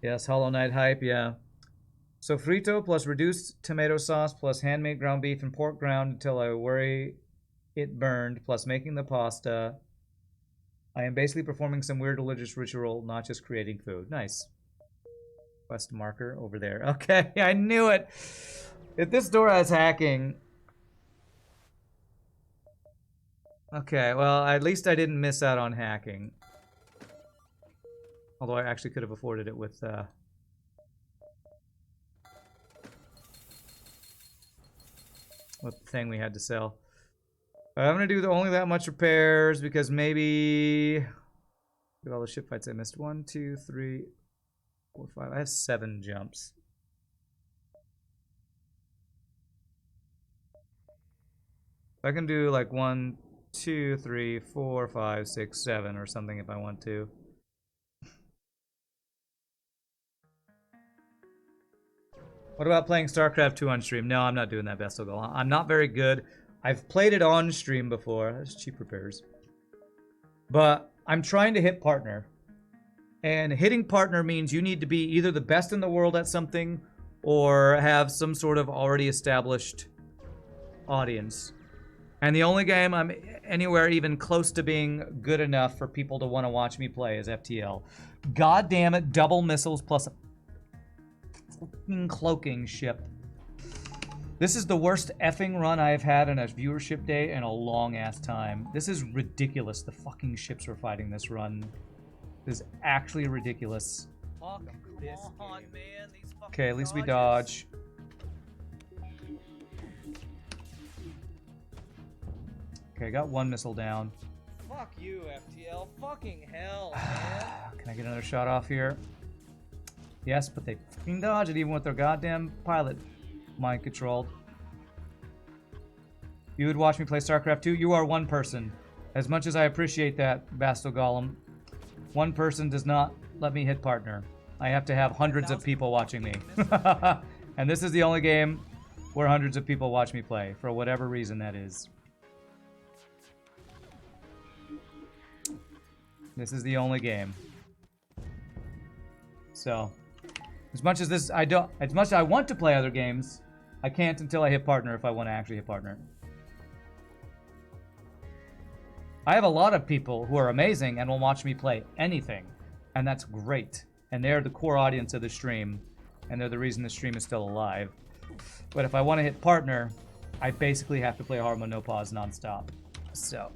Yes, Hollow Knight hype, yeah. Sofrito plus reduced tomato sauce plus handmade ground beef and pork ground until I worry it burned plus making the pasta. I am basically performing some weird religious ritual, not just creating food. Nice. Quest marker over there. Okay, I knew it. If this door has hacking. Okay, well, at least I didn't miss out on hacking. Although I actually could have afforded it with the thing we had to sell. I'm gonna do only that much repairs because maybe look at all the ship fights I missed. 1, 2, 3, 4, 5. I have 7 jumps. I can do like 1, 2, 3, 4, 5, 6, 7 or something if I want to. What about playing StarCraft 2 on stream? No, I'm not doing that, Best of Goal. I'm not very good. I've played it on stream before. That's cheap repairs. But I'm trying to hit partner. And hitting partner means you need to be either the best in the world at something or have some sort of already established audience. And the only game I'm anywhere even close to being good enough for people to want to watch me play is FTL. God damn it, double missiles plus a fucking cloaking ship. This is the worst effing run I've had in a viewership day in a long ass time. This is ridiculous, the fucking ships we're fighting this run. This is actually ridiculous. Fuck this on, man. These fucking Okay, at least we dodges. dodge. Okay, got 1 missile down. Fuck you, FTL. Fucking hell, man. Can I get another shot off here? Yes, but they fucking dodge it even with their goddamn pilot mind controlled. You would watch me play StarCraft 2? You are one person. As much as I appreciate that, Bastel Golem, one person does not let me hit partner. I have to have hundreds of people watching me. And this is the only game where hundreds of people watch me play, for whatever reason that is. This is the only game. So, as much as I want to play other games, I can't until I hit partner if I want to actually hit partner. I have a lot of people who are amazing and will watch me play anything, and that's great. And they're the core audience of the stream, and they're the reason the stream is still alive. But if I want to hit partner, I basically have to play hard mode no pause nonstop. So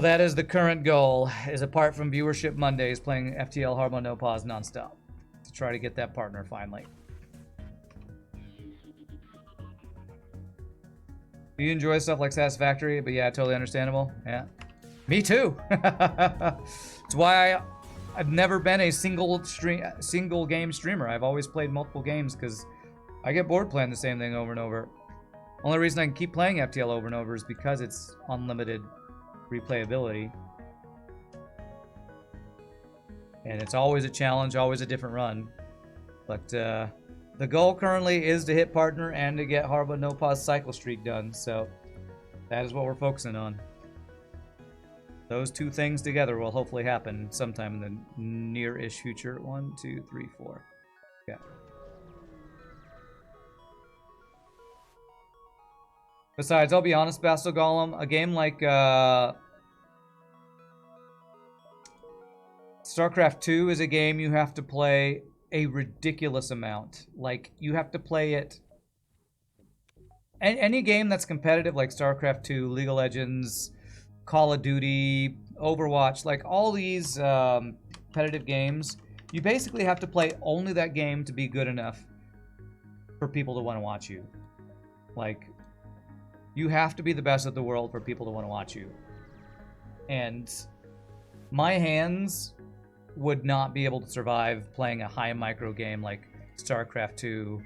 that is the current goal, is apart from viewership Mondays, playing FTL Hard Mode No Pause nonstop to try to get that partner finally. Do you enjoy stuff like Satisfactory? But yeah, totally understandable. Yeah, me too. It's why I've never been a single game streamer. I've always played multiple games because I get bored playing the same thing over and over. Only reason I can keep playing FTL over and over is because it's unlimited replayability. And it's always a challenge, always a different run. But the goal currently is to hit partner and to get Hard Mode No Pause cycle streak done. So that is what we're focusing on. Those two things together will hopefully happen sometime in the near-ish future. 1, 2, 3, 4. Yeah. Besides, I'll be honest, Bastel Golem, a game like StarCraft 2 is a game you have to play a ridiculous amount. Like, you have to play it... Any game that's competitive, like StarCraft 2, League of Legends, Call of Duty, Overwatch, like all these competitive games, you basically have to play only that game to be good enough for people to want to watch you. Like, you have to be the best of the world for people to want to watch you. And my hands would not be able to survive playing a high micro game like StarCraft 2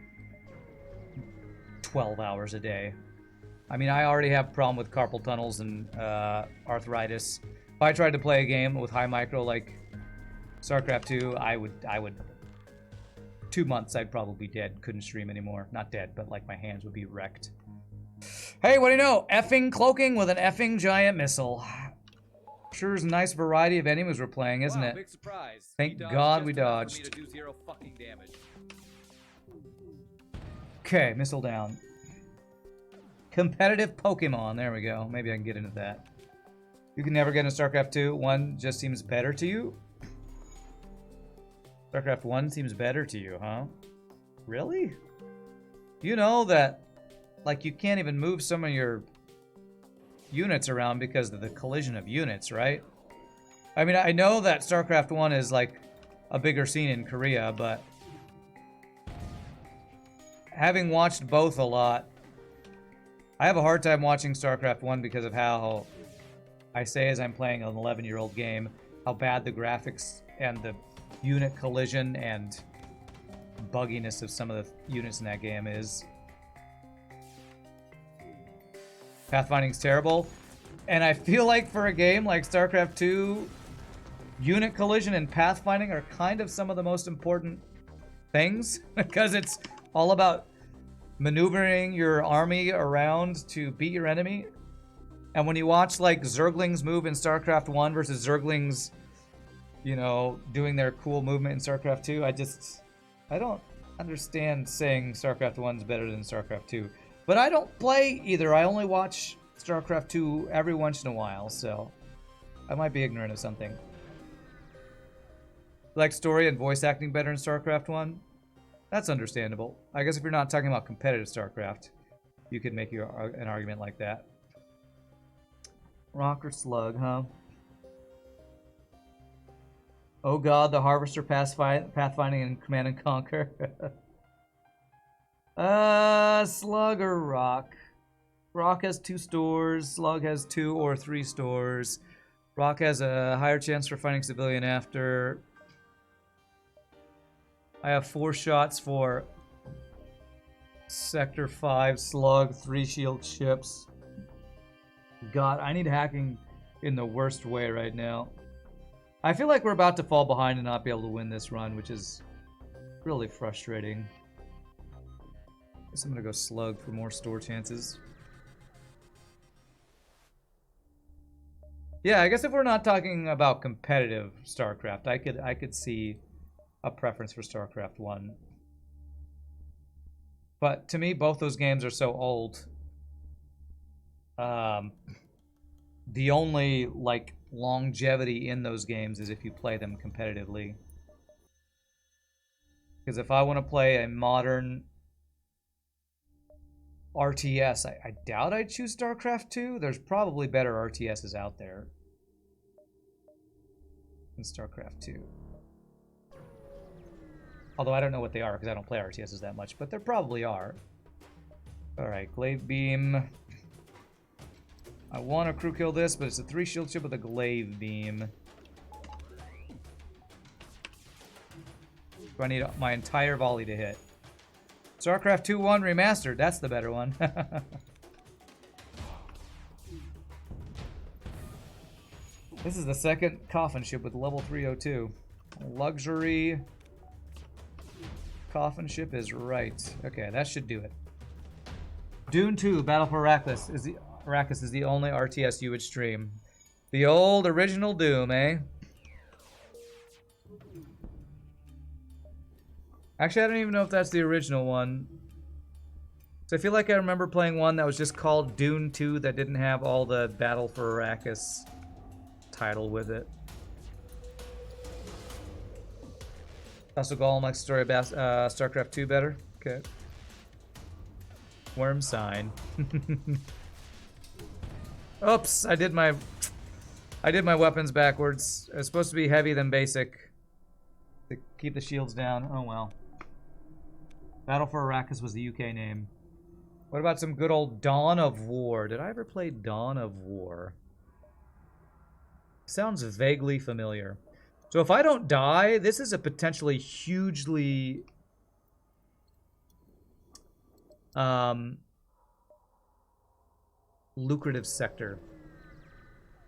12 hours a day. I mean, I already have a problem with carpal tunnels and arthritis. If I tried to play a game with high micro like StarCraft 2, I would 2 months I'd probably be dead. Couldn't stream anymore. Not dead, but like my hands would be wrecked. Hey, what do you know? Effing cloaking with an effing giant missile. Sure is a nice variety of enemies we're playing, isn't it? Big surprise. Thank God we dodged. For me to do 0 fucking damage. Okay, missile down. Competitive Pokemon. There we go. Maybe I can get into that. You can never get into StarCraft 2. 1 just seems better to you? StarCraft 1 seems better to you, huh? Really? You know that, like, you can't even move some of your units around because of the collision of units, right? I mean, I know that StarCraft 1 is, like, a bigger scene in Korea, but having watched both a lot, I have a hard time watching StarCraft 1 because of how, I say as I'm playing an 11-year-old game, how bad the graphics and the unit collision and bugginess of some of the units in that game is. Pathfinding's terrible. And I feel like for a game like StarCraft 2, unit collision and pathfinding are kind of some of the most important things because it's all about maneuvering your army around to beat your enemy. And when you watch like Zerglings move in StarCraft 1 versus Zerglings, you know, doing their cool movement in StarCraft 2, I don't understand saying StarCraft 1's better than StarCraft 2. But I don't play either. I only watch StarCraft 2 every once in a while, so I might be ignorant of something. Like story and voice acting better in StarCraft 1? That's understandable. I guess if you're not talking about competitive StarCraft, you could make an argument like that. Rock or slug, huh? Oh god, the Harvester pathfinding and Command and Conquer. Slug or rock? Rock has 2 stores, slug has 2 or 3 stores. Rock has a higher chance for finding civilian after. I have 4 shots for Sector 5, slug, 3 shield ships. God, I need hacking in the worst way right now. I feel like we're about to fall behind and not be able to win this run, which is really frustrating. Guess I'm gonna go slug for more store chances. Yeah, I guess if we're not talking about competitive StarCraft, I could see a preference for StarCraft 1. But to me, both those games are so old. the only, like, longevity in those games is if you play them competitively. Because if I want to play a modern RTS, I doubt I'd choose StarCraft 2. There's probably better RTSs out there than StarCraft 2. Although I don't know what they are because I don't play RTSs that much, but there probably are. Alright, Glaive Beam. I want to crew kill this, but it's a 3 shield ship with a Glaive Beam. So I need my entire volley to hit. StarCraft 2-1 Remastered, that's the better one. This is the second coffin ship with level 302. Luxury coffin ship is right. Okay, that should do it. Dune 2 Battle for Arrakis is the only RTS you would stream. The old original Doom, eh? Actually, I don't even know if that's the original one. So I feel like I remember playing one that was just called Dune 2 that didn't have all the Battle for Arrakis title with it. Also, Golem likes the story about StarCraft 2 better. Okay. Worm sign. Oops, I did my weapons backwards. It was supposed to be heavy then basic to keep the shields down. Oh well. Battle for Arrakis was the UK name. What about some good old Dawn of War? Did I ever play Dawn of War? Sounds vaguely familiar. So if I don't die, this is a potentially hugely lucrative sector.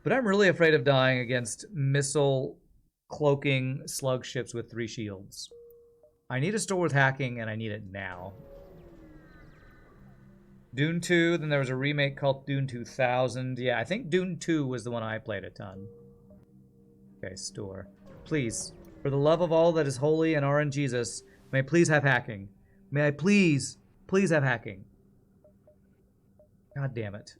But I'm really afraid of dying against missile cloaking slug ships with 3 shields. I need a store with hacking, and I need it now. Dune 2, then there was a remake called Dune 2000. Yeah, I think Dune 2 was the one I played a ton. Okay, store. Please, for the love of all that is holy and RNGesus, may I please have hacking. May I please have hacking. God damn it.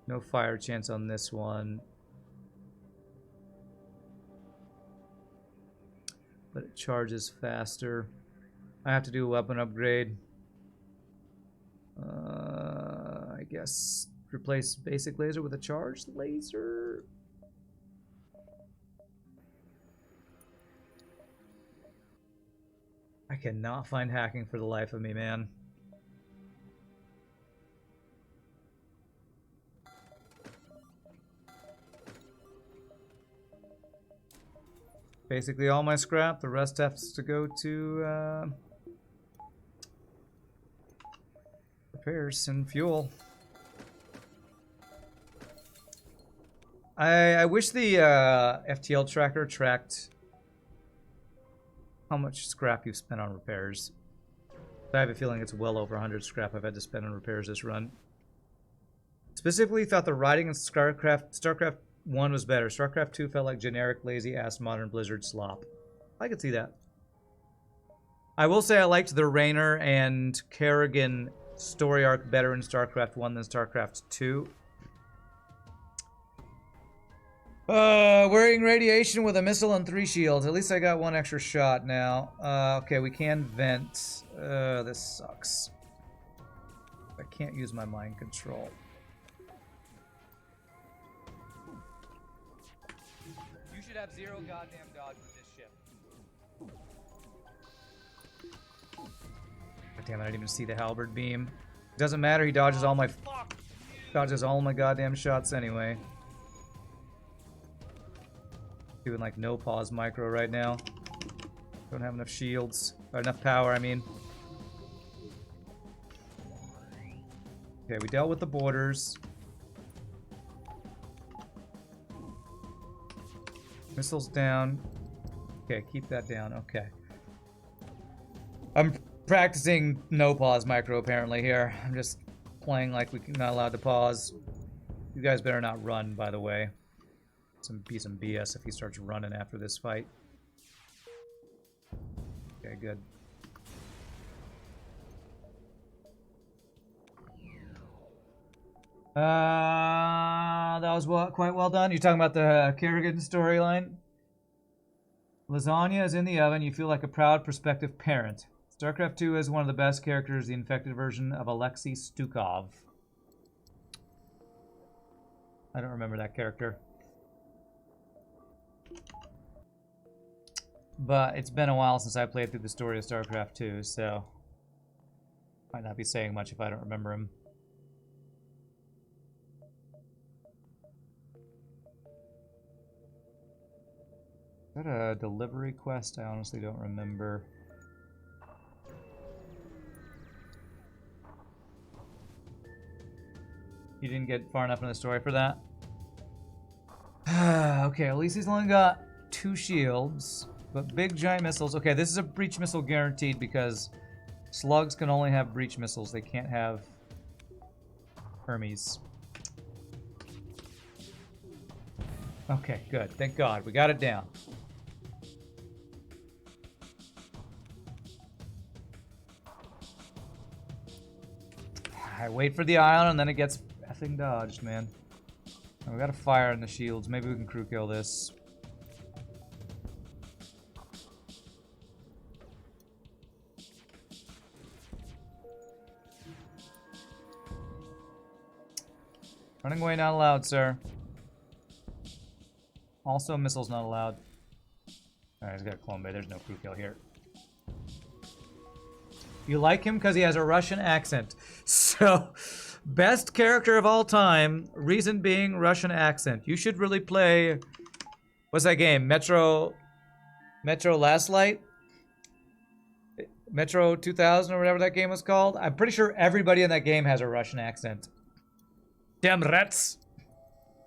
No fire chance on this one. But it charges faster. I have to do a weapon upgrade. I guess replace basic laser with a charged laser. I cannot find hacking for the life of me, man. Basically all my scrap. The rest has to go to repairs and fuel. I wish the FTL tracker tracked how much scrap you've spent on repairs. I have a feeling it's well over 100 scrap I've had to spend on repairs this run. Specifically thought the writing in StarCraft 1 was better. StarCraft 2 felt like generic, lazy-ass modern Blizzard slop. I could see that. I will say I liked the Raynor and Kerrigan story arc better in StarCraft 1 than StarCraft 2. Wearing radiation with a missile and 3 shields. At least I got 1 extra shot now. Okay, we can vent. This sucks. I can't use my mind control. You should have 0 goddamn dodge with this ship. God damn it, I didn't even see the halberd beam. Doesn't matter, he dodges all my goddamn shots anyway. Doing like no pause micro right now. Don't have enough shields. Or enough power, I mean. Okay, we dealt with the borders. Missiles down. Okay, keep that down. Okay. I'm practicing no pause micro apparently here. I'm just playing like we're not allowed to pause. You guys better not run, by the way. Be some BS if he starts running after this fight. Okay, good. That was quite well done. You're talking about the Kerrigan storyline? Lasagna is in the oven. You feel like a proud prospective parent. StarCraft 2 is one of the best characters, the infected version of Alexei Stukov. I don't remember that character. But it's been a while since I played through the story of StarCraft 2, so might not be saying much if I don't remember him. Is that a delivery quest? I honestly don't remember. You didn't get far enough in the story for that? Okay, at least he's only got 2 shields, but big giant missiles. Okay, this is a breach missile guaranteed because slugs can only have breach missiles. They can't have Hermes. Okay, good. Thank God. We got it down. I wait for the ion and then it gets effing dodged, man. We got a fire in the shields. Maybe we can crew kill this. Running away not allowed, sir. Also, missiles not allowed. Alright, he's got a clone bay. There's no crew kill here. You like him because he has a Russian accent. So, best character of all time. Reason being Russian accent. You should really play... What's that game? Metro Last Light? Metro 2000 or whatever that game was called? I'm pretty sure everybody in that game has a Russian accent. Damn rats.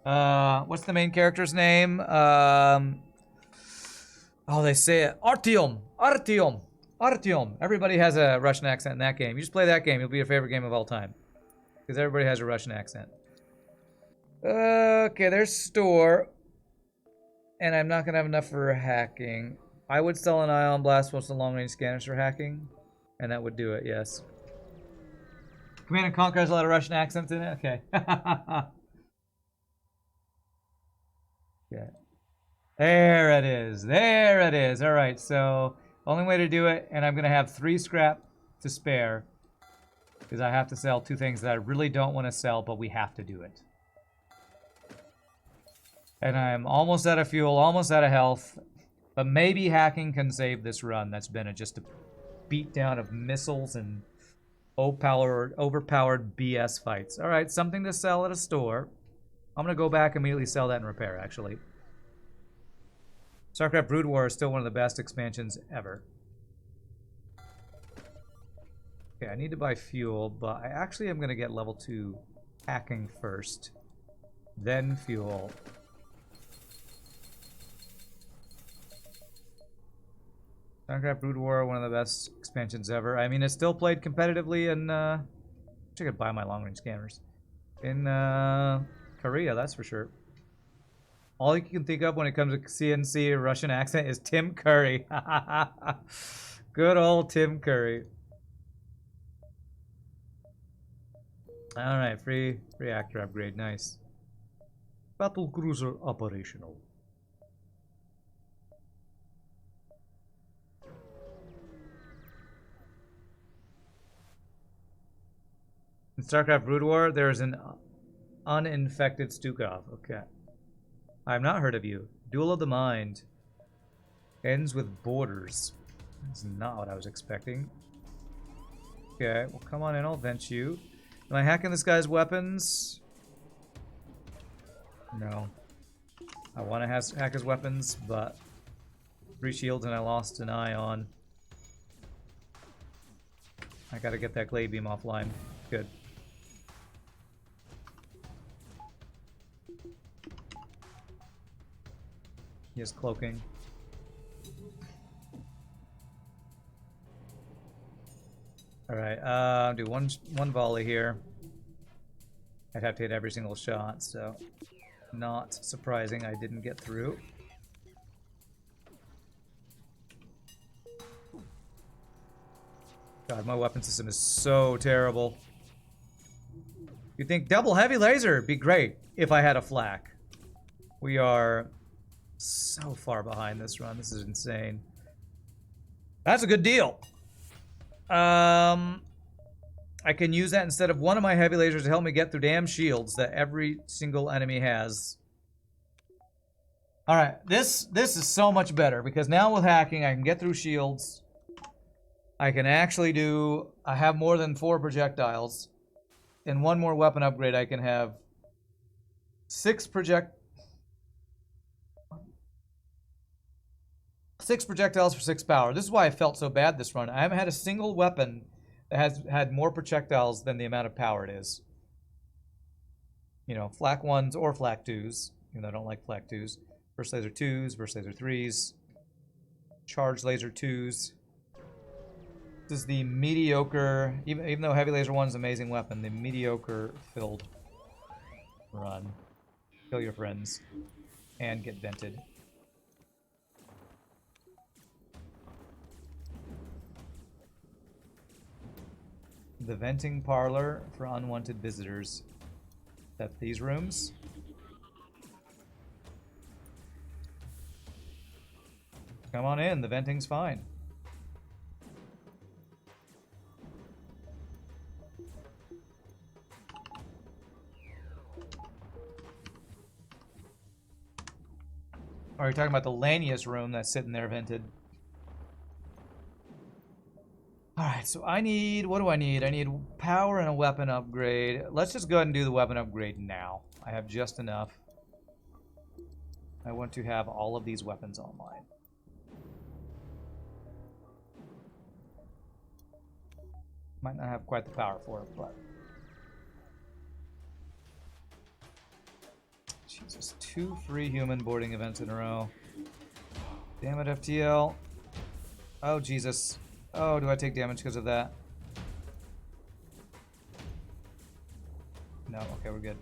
What's the main character's name? Oh, they say it. Artyom. Everybody has a Russian accent in that game. You just play that game, it'll be your favorite game of all time. Because everybody has a Russian accent. Okay, there's store. And I'm not going to have enough for hacking. I would sell an ion blast plus the long-range scanners for hacking. And that would do it, yes. Command and Conquer has a lot of Russian accents in it? Okay. Okay. There it is. There it is. All right, so only way to do it, and I'm going to have 3 scrap to spare because I have to sell 2 things that I really don't want to sell, but we have to do it. And I'm almost out of fuel, almost out of health, but maybe hacking can save this run. That's been just a beatdown of missiles and overpowered BS fights. All right, something to sell at a store. I'm going to go back and immediately sell that and repair, actually. StarCraft Brood War is still one of the best expansions ever. Okay, I need to buy fuel, but I actually am going to get level 2 hacking first. Then fuel. StarCraft Brood War, one of the best expansions ever. I mean, it's still played competitively in... I could buy my long-range scanners. In Korea, that's for sure. All you can think of when it comes to CNC Russian accent is Tim Curry. Good old Tim Curry. Alright, free reactor upgrade, nice. Battle cruiser operational. In StarCraft Brood War, there is an uninfected Stukov. Okay. I've not heard of you. Duel of the Mind. Ends with borders. That's not what I was expecting. Okay, well come on in, I'll vent you. Am I hacking this guy's weapons? No. I want to hack his weapons, but 3 shields and I lost an ion. I gotta get that glade beam offline. Good. He is cloaking. Alright, do one volley here. I'd have to hit every single shot, so not surprising I didn't get through. God, my weapon system is so terrible. You think double heavy laser would be great if I had a flak. We are so far behind this run. This is insane. That's a good deal. I can use that instead of one of my heavy lasers to help me get through damn shields that every single enemy has. Alright, this is so much better because now with hacking I can get through shields. I can actually do... I have more than 4 projectiles. And one more weapon upgrade I can have 6 projectiles for 6 power. This is why I felt so bad this run. I haven't had a single weapon that has had more projectiles than the amount of power it is. You know, flak 1s or flak 2s. Even though I don't like flak 2s. Burst laser 2s, burst laser 3s. Charge laser 2s. This is the mediocre, even though heavy laser 1 is an amazing weapon, the mediocre filled run. Kill your friends. And get vented. The venting parlor for unwanted visitors. That's these rooms. Come on in, the venting's fine. Are you talking about the Lanius room that's sitting there vented? Alright, so I need... What do I need? I need power and a weapon upgrade. Let's just go ahead and do the weapon upgrade now. I have just enough. I want to have all of these weapons online. Might not have quite the power for it, but... Jesus, 2 free human boarding events in a row. Damn it, FTL. Oh, Jesus. Oh, do I take damage because of that? No, okay, we're good.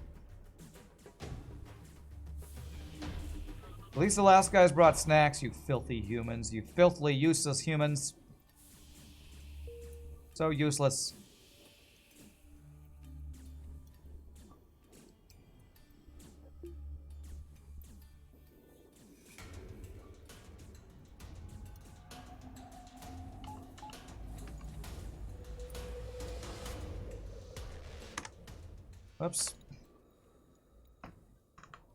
At least the last guys brought snacks, you filthy humans. You filthily useless humans. So useless. Whoops.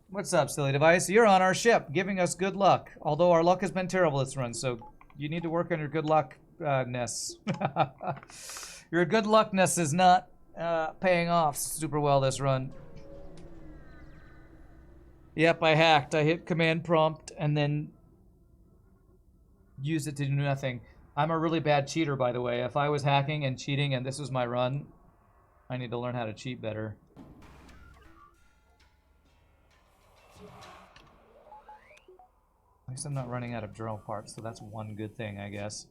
What's up, silly device? You're on our ship, giving us good luck. Although our luck has been terrible this run, so you need to work on your good luckness. Your good luckness is not paying off super well this run. Yep, I hacked. I hit command prompt and then used it to do nothing. I'm a really bad cheater, by the way. If I was hacking and cheating and this was my run, I need to learn how to cheat better. At least I'm not running out of drone parts, so that's one good thing, I guess.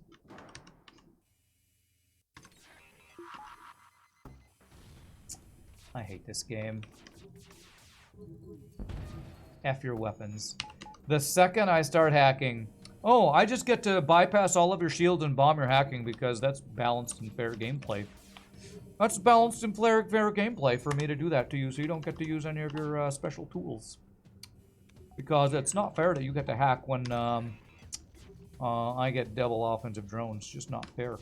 I hate this game. F your weapons. The second I start hacking... Oh, I just get to bypass all of your shields and bomb your hacking because that's balanced and fair gameplay. That's balanced and fair gameplay for me to do that to you, so you don't get to use any of your special tools. Because it's not fair that you get to hack when I get double offensive drones. It's just not fair.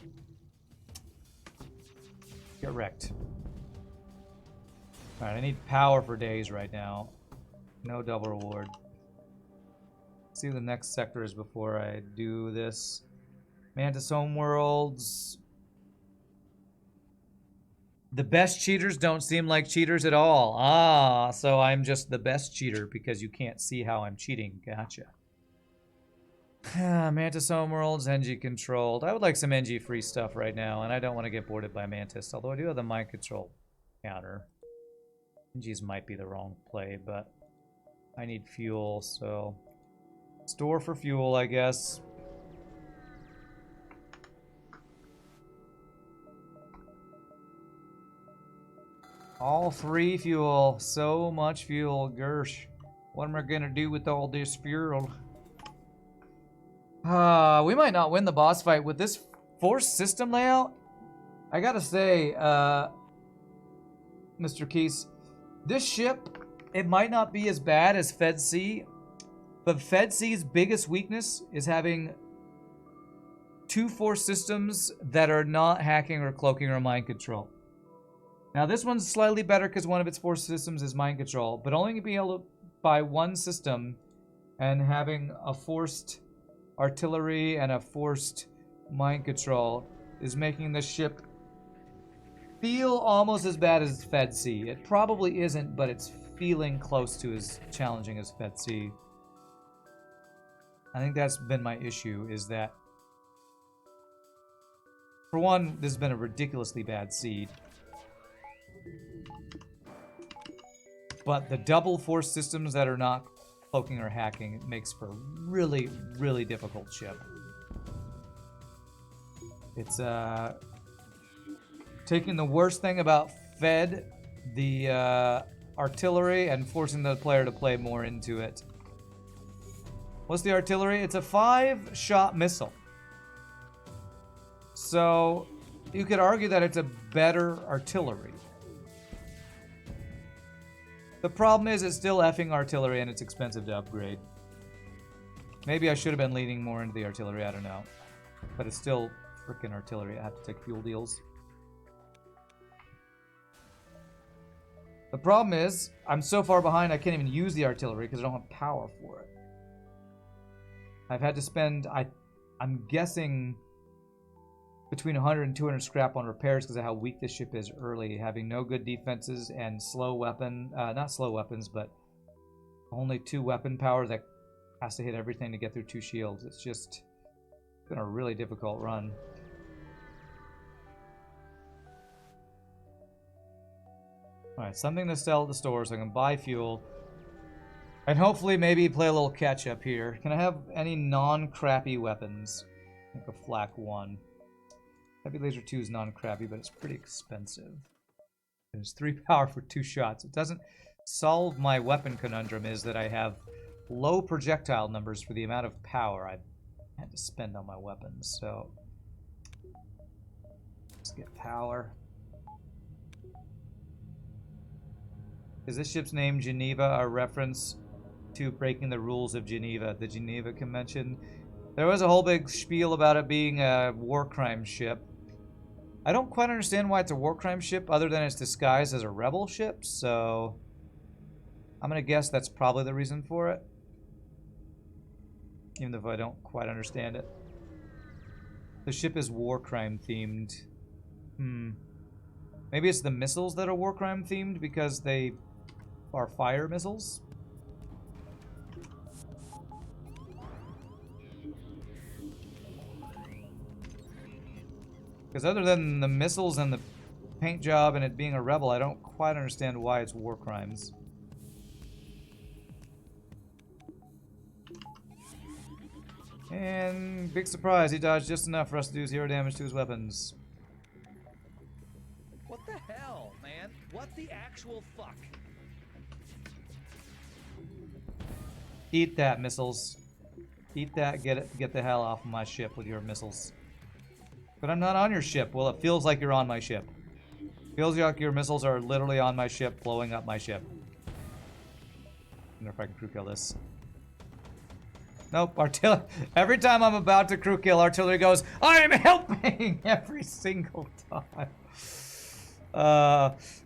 Get wrecked. Alright, I need power for days right now. No double reward. Let's see what the next sector is before I do this. Mantis Homeworlds. The best cheaters don't seem like cheaters at all. Ah, so I'm just the best cheater because you can't see how I'm cheating. Gotcha. Mantis Homeworlds, NG controlled. I would like some NG free stuff right now, and I don't want to get boarded by Mantis, although I do have the mind control counter. NGs might be the wrong play, but I need fuel, so store for fuel, I guess. All free fuel. So much fuel. Gersh. What am I gonna do with all this fuel? We might not win the boss fight with this forced system layout. I gotta say, Mr. Kheese. This ship, it might not be as bad as Fed C, but Fed C's biggest weakness is having 2 force systems that are not hacking or cloaking or mind control. Now this one's slightly better because one of its force systems is mind control, but only being able to buy one system and having a forced artillery and a forced mind control is making the ship feel almost as bad as Fed C. It probably isn't, but it's feeling close to as challenging as Fed C. I think that's been my issue, is that for one, this has been a ridiculously bad seed. But the double force systems that are not cloaking or hacking, it makes for a really, really difficult ship. It's taking the worst thing about Fed, the artillery, and forcing the player to play more into it. What's the artillery? It's a 5-shot missile. So you could argue that it's a better artillery. The problem is it's still effing artillery and it's expensive to upgrade. Maybe I should have been leaning more into the artillery, I don't know. But it's still freaking artillery. I have to take fuel deals. The problem is, I'm so far behind I can't even use the artillery because I don't have power for it. I've had to spend, I'm guessing, between 100 and 200 scrap on repairs because of how weak this ship is early, having no good defenses and slow weapon, not slow weapons, but only 2 weapon power that has to hit everything to get through 2 shields. It's just been a really difficult run. Alright, something to sell at the store so I can buy fuel. And hopefully maybe play a little catch up here. Can I have any non-crappy weapons? I think a flak 1. Heavy laser 2 is non-crappy, but it's pretty expensive. There's 3 power for 2 shots. It doesn't solve my weapon conundrum, is that I have low projectile numbers for the amount of power I had to spend on my weapons. So let's get power. Is this ship's name Geneva a reference to breaking the rules of Geneva, the Geneva Convention? There was a whole big spiel about it being a war crime ship. I don't quite understand why it's a war crime ship other than it's disguised as a rebel ship, so I'm gonna guess that's probably the reason for it. Even if I don't quite understand it. The ship is war crime themed. Maybe it's the missiles that are war crime themed because they are fire missiles? Because other than the missiles and the paint job and it being a rebel, I don't quite understand why it's war crimes. And big surprise, he dodged just enough for us to do 0 damage to his weapons. What the hell, man? What the actual fuck? Eat that, missiles. Eat that, get the hell off of my ship with your missiles. But I'm not on your ship. Well, it feels like you're on my ship. Feels like your missiles are literally on my ship, blowing up my ship. I wonder if I can crew kill this. Nope, artillery. Every time I'm about to crew kill, artillery goes, I am helping every single time.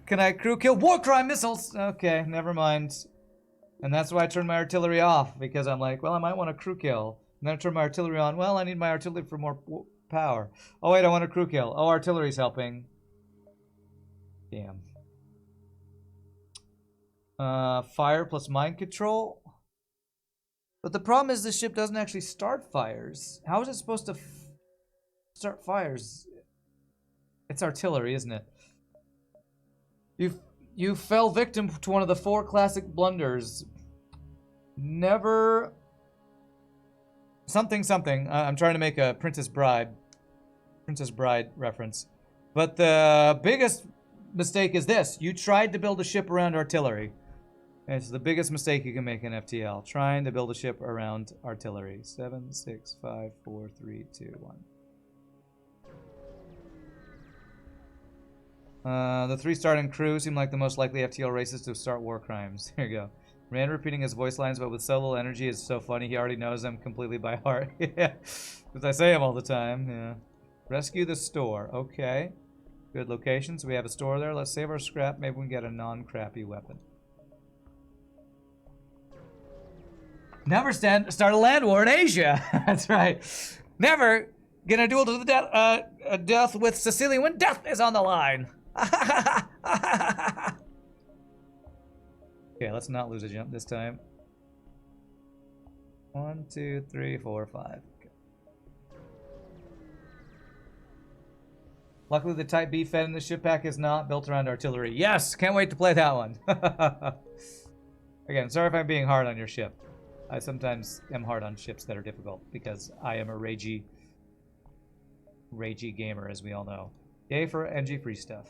Can I crew kill war crime missiles? Okay, never mind. And that's why I turned my artillery off, because I'm like, well, I might want to crew kill. And then I turn my artillery on. Well, I need my artillery for more power. Oh, wait, I want to crew kill. Oh, artillery's helping. Damn. Fire plus mind control. But the problem is this ship doesn't actually start fires. How is it supposed to start fires? It's artillery, isn't it? You fell victim to one of the 4 classic blunders. Never... Something. I'm trying to make a Princess Bride reference. But the biggest mistake is this. You tried to build a ship around artillery. It's the biggest mistake you can make in FTL. Trying to build a ship around artillery. 7, 6, 5, 4, 3, 2, 1. The 3 starting crew seem like the most likely FTL races to start war crimes. Here you go. Rand repeating his voice lines, but with so little energy is so funny. He already knows them completely by heart. Yeah, because I say them all the time. Yeah. Rescue the store. Okay. Good location. So we have a store there. Let's save our scrap. Maybe we can get a non-crappy weapon. Never start a land war in Asia. That's right. Never get a duel to the death with Sicilian when death is on the line. Okay, let's not lose a jump this time. 1, 2, 3, 4, 5. Okay. Luckily, the Type B fed in the ship pack is not built around artillery. Yes, can't wait to play that one. Again, sorry if I'm being hard on your ship. I sometimes am hard on ships that are difficult because I am a ragey gamer, as we all know. Yay for NG free stuff.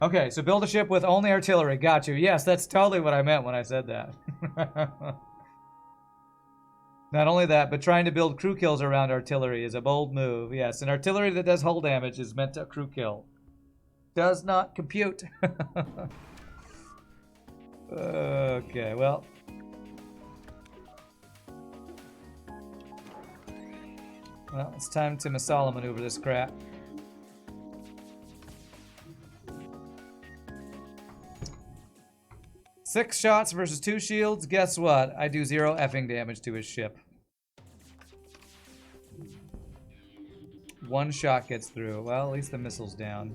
Okay, so build a ship with only artillery. Got you. Yes, that's totally what I meant when I said that. Not only that, but trying to build crew kills around artillery is a bold move. Yes, an artillery that does hull damage is meant to crew kill. Does not compute. Okay, well. Well, it's time to Masala maneuver this crap. Six shots versus 2 shields. Guess what? I do 0 effing damage to his ship. 1 shot gets through. Well, at least the missile's down.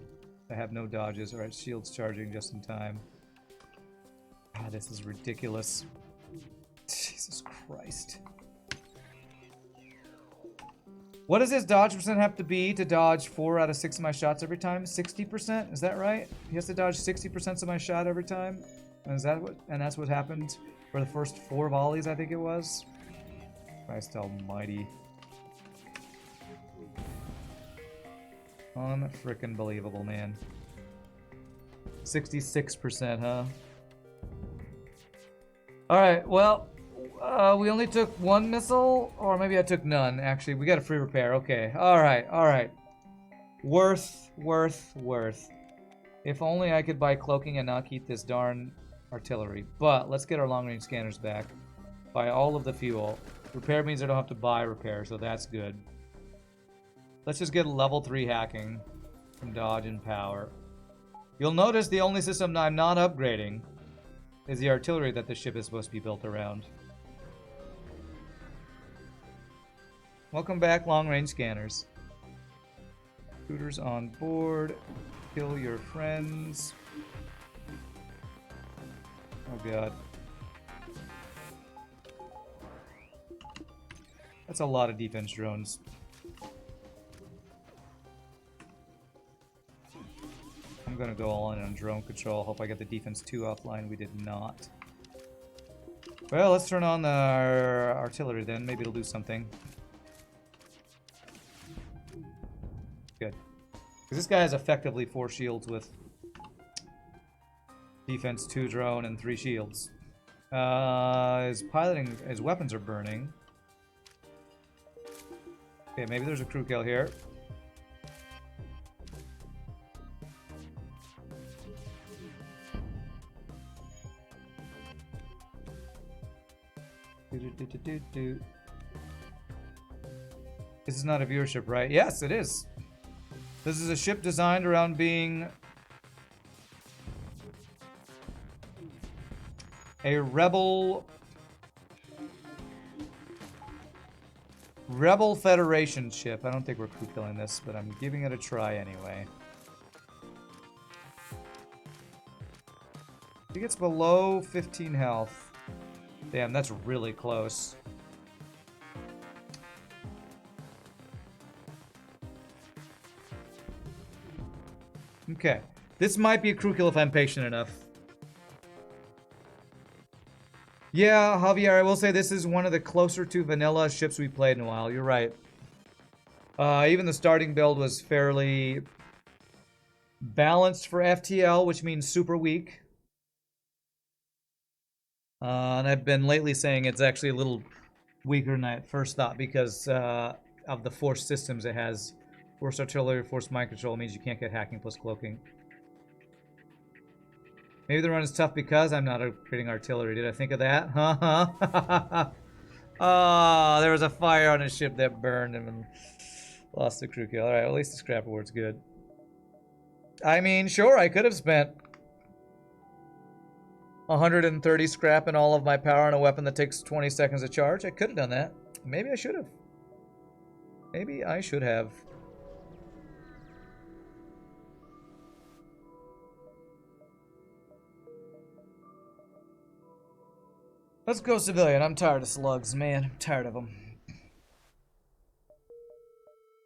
I have no dodges. Alright, shield's charging just in time. God, this is ridiculous. Jesus Christ. What does his dodge percent have to be to dodge 4 out of 6 of my shots every time? 60%? Is that right? He has to dodge 60% of my shot every time? And that's what happened for the first 4 volleys, I think it was? Christ almighty. Unfrickin' believable, man. 66%, huh? Alright, well, we only took 1 missile, or maybe I took none, actually. We got a free repair, okay. Alright. Worth. If only I could buy cloaking and not keep this darn artillery. But let's get our long-range scanners back. Buy all of the fuel. Repair means I don't have to buy repair, so that's good. Let's just get level 3 hacking from dodge and power. You'll notice the only system I'm not upgrading is the artillery that the ship is supposed to be built around. Welcome back, long-range scanners. Shooters on board. Kill your friends. Oh god. That's a lot of defense drones. I'm gonna go all in on drone control. Hope I get the defense 2 offline. We did not. Well, let's turn on our artillery then. Maybe it'll do something. Good. Because this guy has effectively 4 shields with defense 2 drone and 3 shields. His weapons are burning. Okay, maybe there's a crew kill here. This is not a viewership, right? Yes, it is. This is a ship designed around being a rebel Federation ship. I don't think we're crew killing this, but I'm giving it a try anyway. I think it's below 15 health. Damn, that's really close. Okay. This might be a crew kill if I'm patient enough. Yeah, Javier, I will say this is one of the closer to vanilla ships we played in a while. You're right. Even the starting build was fairly balanced for FTL, which means super weak. And I've been lately saying it's actually a little weaker than I at first thought because of the forced systems it has Forced artillery, forced mind control means you can't get hacking plus cloaking. Maybe the run is tough because I'm not upgrading artillery. Did I think of that? Huh? Oh, there was a fire on his ship that burned him and lost the crew kill. Alright, well, at least the scrap reward's good. I mean, sure, I could have spent 130 scrap and all of my power on a weapon that takes 20 seconds to charge. I could have done that. Maybe I should have. Maybe I should have. Let's go civilian. I'm tired of slugs, man. I'm tired of them.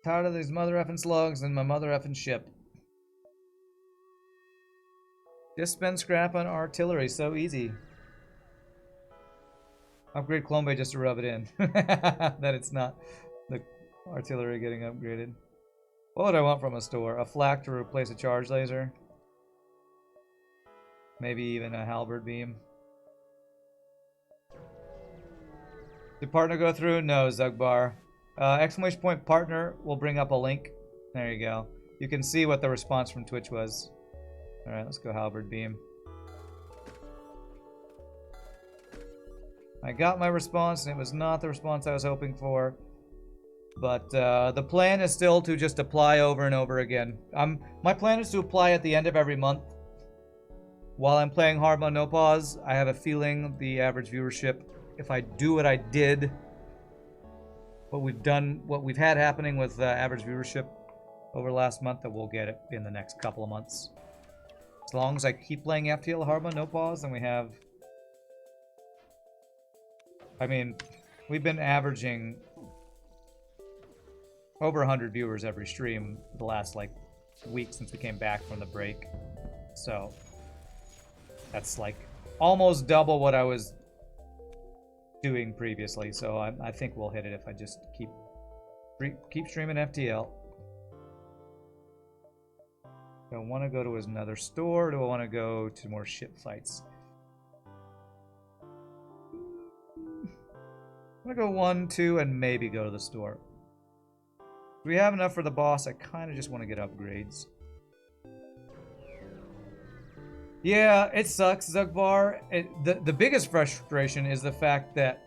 Tired of these mother effing slugs and my mother effing ship. Just spend scrap on artillery. So easy. Upgrade Clone Bay just to rub it in. That it's not the artillery getting upgraded. What would I want from a store? A flak to replace a charge laser? Maybe even a halberd beam. Did partner go through? No, Zugbar. Exclamation point partner will bring up a link. There you go. You can see what the response from Twitch was. Alright, let's go halberd beam. I got my response, and it was not the response I was hoping for. But the plan is still to just apply over and over again. My plan is to apply at the end of every month. While I'm playing hard mode no pause, I have a feeling the average viewership, if I do what I did, what we've had happening with average viewership over the last month, that we'll get it in the next couple of months. As long as I keep playing FTL Hard mode no pause, then we have... I mean, we've been averaging over 100 viewers every stream the last, like, week since we came back from the break. So, that's, like, almost double what I was doing previously. So, I think we'll hit it if I just keep streaming FTL. Do I want to go to another store, or do I want to go to more ship fights? I'm gonna go 1, 2, and maybe go to the store. If we have enough for the boss, I kind of just want to get upgrades. Yeah, it sucks, Zugbar. The biggest frustration is the fact that...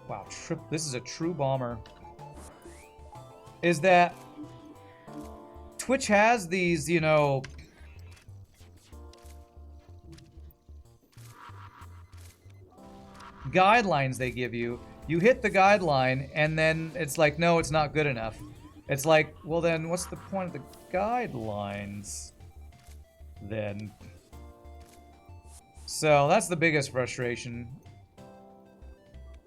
Wow, this is a true bomber. Is that Twitch has these, you know... guidelines they give you. You hit the guideline, and then it's like, no, it's not good enough. It's like, well then, what's the point of the guidelines then? So that's the biggest frustration,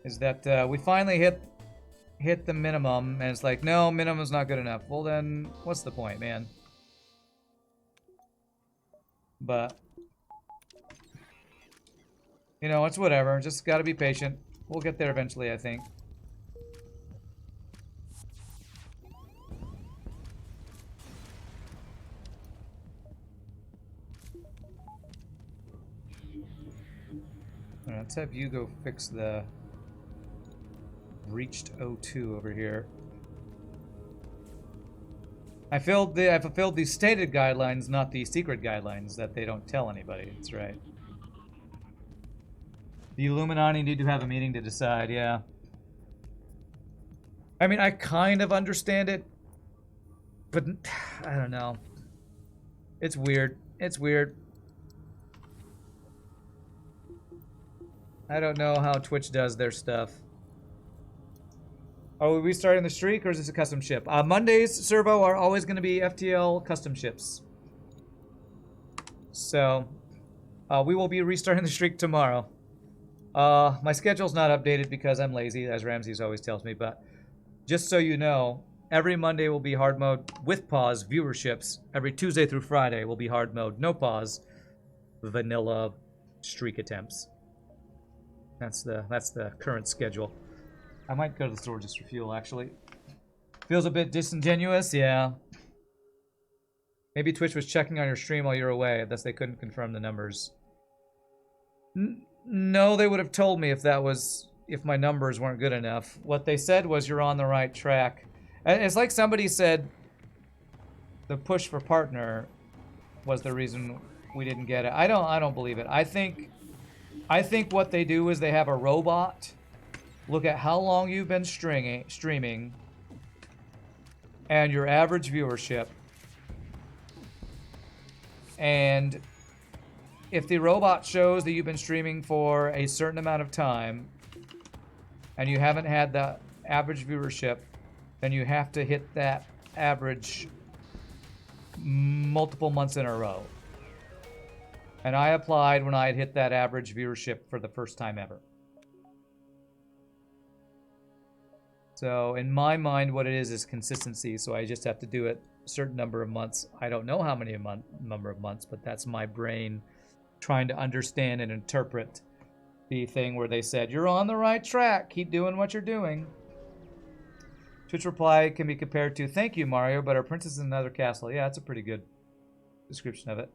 is that we finally hit the minimum, and it's like, no, minimum's not good enough. Well then, what's the point, man? But you know, it's whatever. Just gotta be patient. We'll get there eventually, I think. Alright, let's have you go fix the breached O2 over here. I fulfilled the stated guidelines, not the secret guidelines that they don't tell anybody. That's right. The Illuminati need to have a meeting to decide, yeah. I mean, I kind of understand it, but I don't know. It's weird. It's weird. I don't know how Twitch does their stuff. Are we restarting the streak, or is this a custom ship? Mondays, Servo, are always going to be FTL custom ships. So, we will be restarting the streak tomorrow. My schedule's not updated because I'm lazy, as Ramses always tells me, but just so you know, every Monday will be hard mode with pause viewerships. Every Tuesday through Friday will be hard mode, no pause, vanilla streak attempts. That's the current schedule. I might go to the store just for fuel, actually. Feels a bit disingenuous, yeah. Maybe Twitch was checking on your stream while you're away, thus they couldn't confirm the numbers. No, they would have told me if my numbers weren't good enough. What they said was you're on the right track. It's like somebody said the push for partner was the reason we didn't get it. I don't believe it. I think what they do is they have a robot look at how long you've been streaming and your average viewership. And if the robot shows that you've been streaming for a certain amount of time and you haven't had the average viewership, then you have to hit that average multiple months in a row. And I applied when I had hit that average viewership for the first time ever. So in my mind, what it is consistency. So I just have to do it a certain number of months. I don't know how many number of months, but that's my brain trying to understand and interpret the thing where they said, you're on the right track. Keep doing what you're doing. Twitch reply can be compared to, thank you, Mario, but our princess is in another castle. Yeah, that's a pretty good description of it.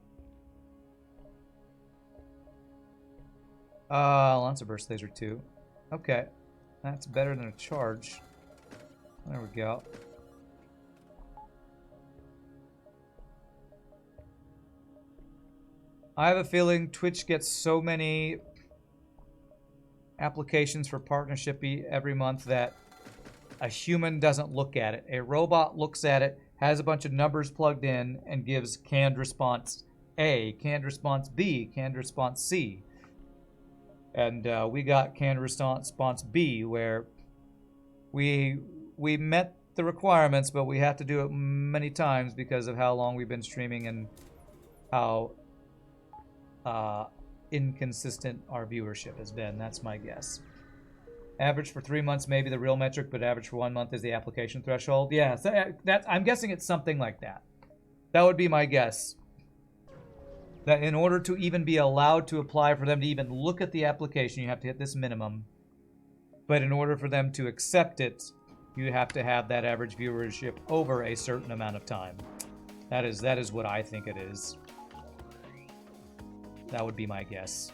Lots of burst laser 2. Okay. That's better than a charge. There we go. I have a feeling Twitch gets so many applications for partnership every month that a human doesn't look at it. A robot looks at it, has a bunch of numbers plugged in, and gives canned response A, canned response B, canned response C. And we got canned response B, where we met the requirements, but we have to do it many times because of how long we've been streaming and how inconsistent our viewership has been. That's my guess. Average for 3 months may be the real metric, but average for 1 month is the application threshold. Yeah, so I'm guessing it's something like that. That would be my guess. That in order to even be allowed to apply, for them to even look at the application, you have to hit this minimum. But in order for them to accept it, you have to have that average viewership over a certain amount of time. That is what I think it is. That would be my guess.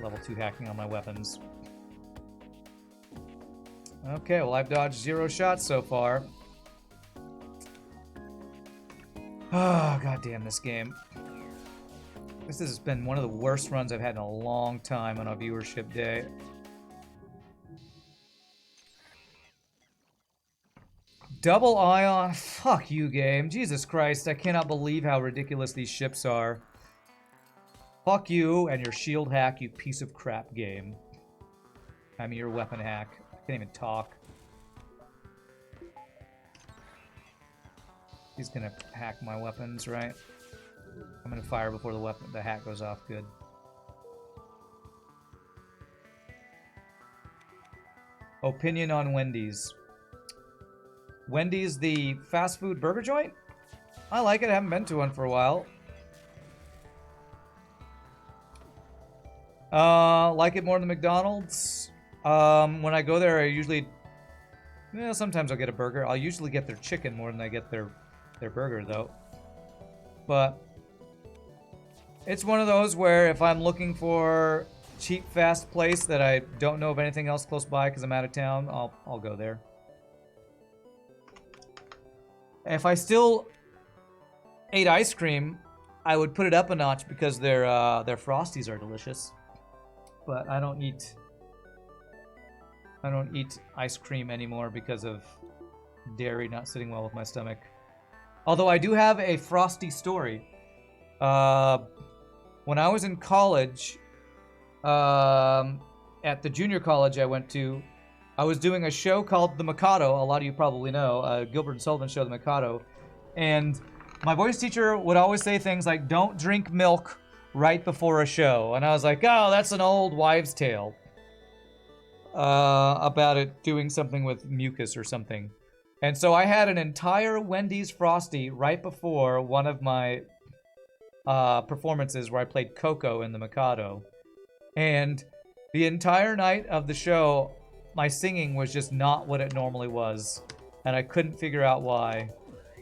Level 2 hacking on my weapons. Okay, well, I've dodged 0 shots so far. Oh, goddamn this game. This has been one of the worst runs I've had in a long time on a viewership day. Double ion? Fuck you, game. Jesus Christ, I cannot believe how ridiculous these ships are. Fuck you and your shield hack, you piece of crap game. I mean, your weapon hack. I can't even talk. He's gonna hack my weapons, right? I'm gonna fire before the hack goes off. Good. Opinion on Wendy's. Wendy's, the fast food burger joint? I like it. I haven't been to one for a while. Like it more than McDonald's. When I go there, I usually... sometimes I'll get a burger. I'll usually get their chicken more than I get their burger, though. But it's one of those where if I'm looking for cheap, fast place that I don't know of anything else close by because I'm out of town, I'll go there. If I still ate ice cream, I would put it up a notch because their Frosties are delicious. But I don't eat ice cream anymore because of dairy not sitting well with my stomach. Although I do have a Frosty story. When I was in college, at the junior college I went to, I was doing a show called The Mikado. A lot of you probably know, Gilbert and Sullivan show, The Mikado. And my voice teacher would always say things like, don't drink milk right before a show. And I was like, oh, that's an old wives' tale. About it doing something with mucus or something. And so I had an entire Wendy's Frosty right before one of my performances where I played Coco in The Mikado. And the entire night of the show, my singing was just not what it normally was. And I couldn't figure out why.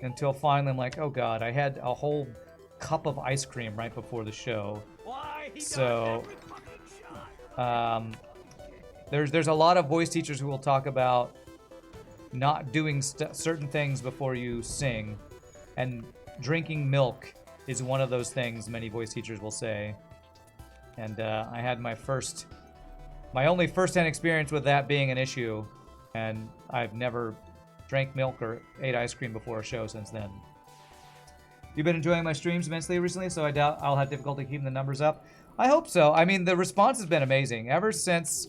Until finally I'm like, oh god, I had a whole cup of ice cream right before the show. So, there's a lot of voice teachers who will talk about not doing certain things before you sing, and drinking milk is one of those things many voice teachers will say. And I had my only first-hand experience with that being an issue, and I've never drank milk or ate ice cream before a show since then. You've been enjoying my streams immensely recently, so I doubt I'll have difficulty keeping the numbers up. I hope so. I mean, the response has been amazing. Ever since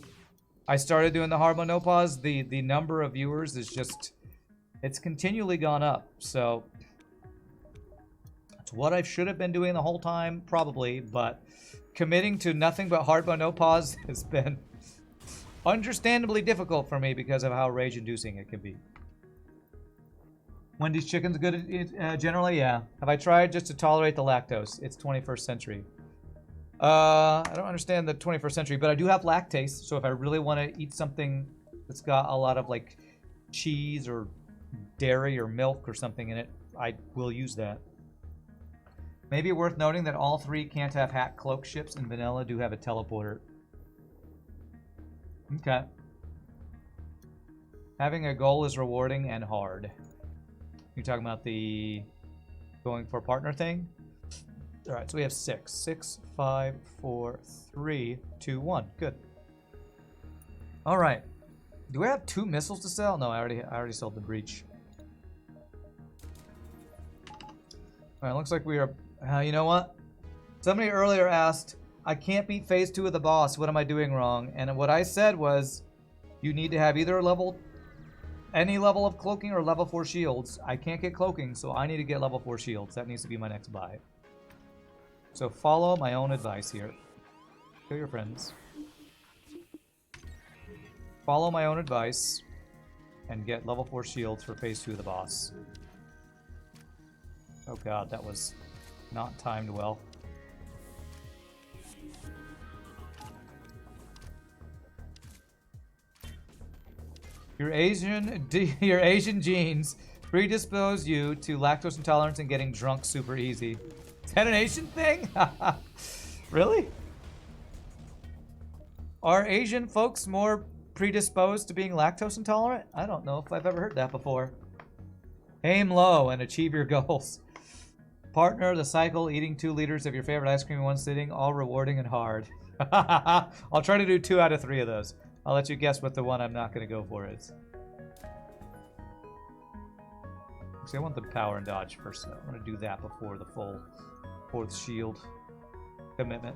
I started doing the hard mode no pause, the number of viewers is just, it's continually gone up. So it's what I should have been doing the whole time, probably, but committing to nothing but hard mode no pause has been understandably difficult for me because of how rage-inducing it can be. Wendy's chicken's good generally, yeah. Have I tried just to tolerate the lactose? It's 21st century. I don't understand the 21st century, but I do have lactase, so if I really want to eat something that's got a lot of like cheese or dairy or milk or something in it, I will use that. Maybe worth noting that all three Can't Have Hat cloak ships in vanilla do have a teleporter. Okay. Having a goal is rewarding and hard. You're talking about the going for partner thing? Alright, so we have 6. 6, 5, 4, 3, 2, 1. Good. Alright. Do we have 2 missiles to sell? No, I already sold the breach. Alright, looks like we are... you know what? Somebody earlier asked, I can't beat phase 2 of the boss. What am I doing wrong? And what I said was, you need to have either any level of cloaking or level 4 shields. I can't get cloaking, so I need to get level 4 shields. That needs to be my next buy. So follow my own advice here. Kill your friends. Follow my own advice and get level 4 shields for phase 2 of the boss. Oh god, that was not timed well. Your Asian genes predispose you to lactose intolerance and getting drunk super easy. Is that an Asian thing? Really? Are Asian folks more predisposed to being lactose intolerant? I don't know if I've ever heard that before. Aim low and achieve your goals. Partner the cycle, eating 2 liters of your favorite ice cream in one sitting, all rewarding and hard. I'll try to do 2 out of 3 of those. I'll let you guess what the one I'm not going to go for is. See, I want the power and dodge first. So I'm going to do that before the full 4th shield commitment.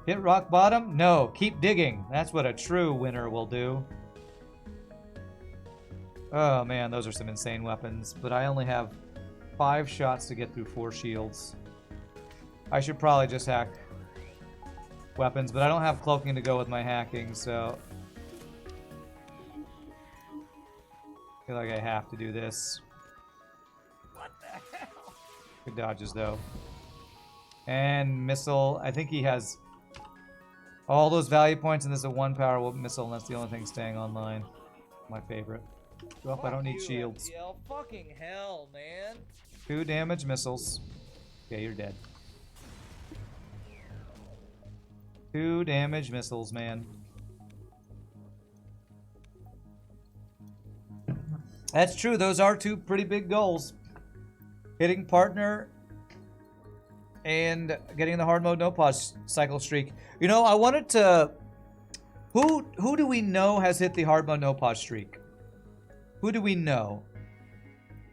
Hit rock bottom? No, keep digging. That's what a true winner will do. Oh man, those are some insane weapons. But I only have 5 shots to get through 4 shields. I should probably just hack weapons, but I don't have cloaking to go with my hacking, so I feel like I have to do this. What the hell? Good dodges though. And missile. I think he has all those value points, and there's a 1 power missile, and that's the only thing staying online. My favorite. Well, I don't need shields. FTL. Fucking hell, man. 2 damage missiles. Okay, you're dead. 2 damage missiles, man. That's true. Those are 2 pretty big goals. Hitting partner and getting the hard mode no pause cycle streak. You know, I wanted to... Who do we know has hit the hard mode no pause streak? Who do we know?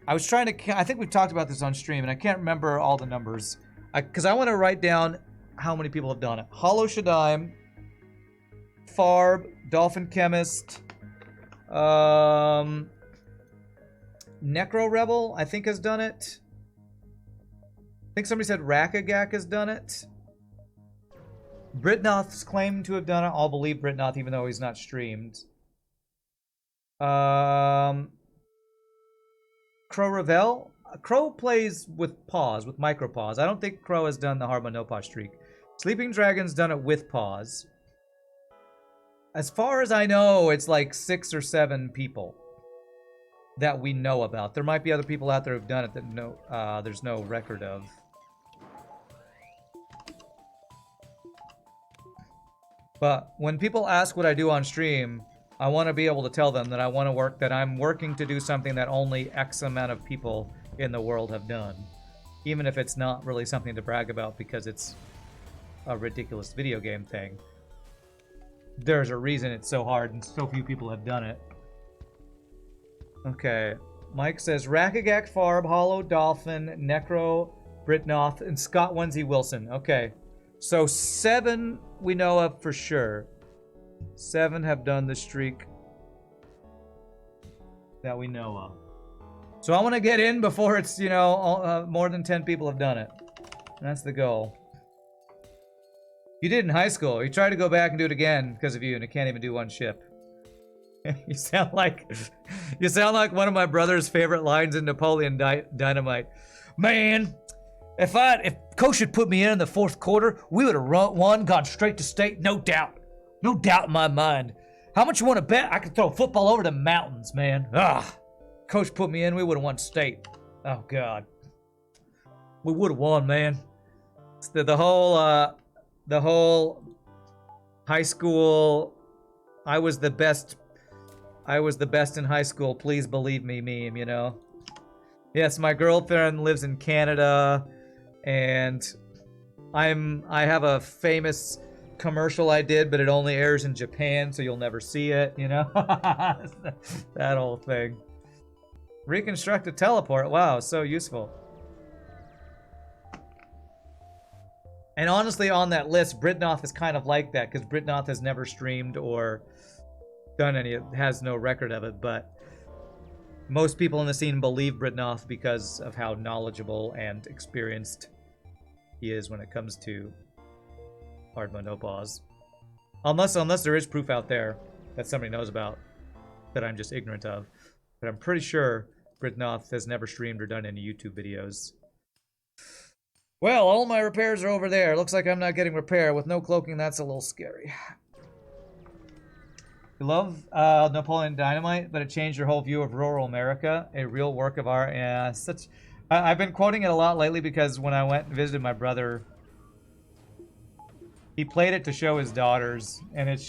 I was trying to... I think we've talked about this on stream, and I can't remember all the numbers. Because I want to write down how many people have done it. Hollow Shadaim, Farb, Dolphin Chemist, Necro Rebel, I think has done it. I think somebody said Rakagak has done it. Britnoth's claimed to have done it. I'll believe Britnoth even though he's not streamed. Crow Ravel. Crow plays with pause, with micro pause. I don't think Crow has done the hard mode no pause streak. Sleeping Dragon's done it with pause. As far as I know, it's like 6 or 7 people that we know about. There might be other people out there who've done it that there's no record of. But when people ask what I do on stream, I want to be able to tell them that I'm working to do something that only X amount of people in the world have done. Even if it's not really something to brag about because it's a ridiculous video game thing. There's a reason it's so hard and so few people have done it. Okay. Mike says Rakagak Farb, Hollow Dolphin, Necro, Britnoth, and Scott Wensley Wilson. Okay. So 7 we know of for sure. 7 have done the streak that we know of. So I want to get in before it's, you know, more than 10 people have done it. That's the goal. You did in high school. You tried to go back and do it again because of you, and it can't even do one ship. You sound like one of my brother's favorite lines in Napoleon Dynamite. Man, if Coach had put me in the fourth quarter, we would have won, gone straight to state, no doubt. No doubt in my mind. How much you want to bet? I could throw a football over the mountains, man. Coach put me in, we would have won state. Oh, God. We would have won, man. It's the whole high school, I was the best in high school, please believe me meme, you know? Yes, my girlfriend lives in Canada, and I have a famous commercial I did, but it only airs in Japan, so you'll never see it, you know? That whole thing. Reconstruct a teleport. Wow, so useful. And honestly, on that list, Britnoth is kind of like that, because Britnoth has never streamed or done any, has no record of it, but most people in the scene believe Britnoth because of how knowledgeable and experienced he is when it comes to hard mode no pause. Unless there is proof out there that somebody knows about that I'm just ignorant of. But I'm pretty sure Britnoth has never streamed or done any YouTube videos. Well, all my repairs are over there. Looks like I'm not getting repair. With no cloaking, that's a little scary. You love Napoleon Dynamite, but it changed your whole view of rural America. A real work of art. Yeah, I've been quoting it a lot lately because when I went and visited my brother, he played it to show his daughters, and it's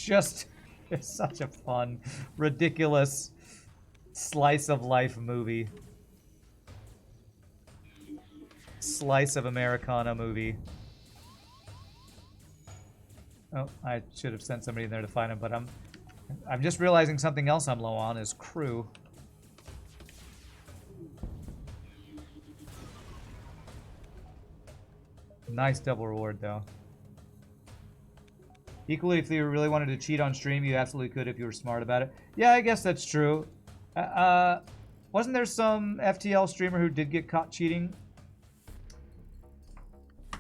such a fun, ridiculous slice of life movie. Slice of Americana movie. Oh, I should have sent somebody in there to find him, but I'm just realizing something else I'm low on is crew. Nice double reward though. Equally, if you really wanted to cheat on stream, you absolutely could if you were smart about it. Yeah, I guess that's true. Wasn't there some FTL streamer who did get caught cheating?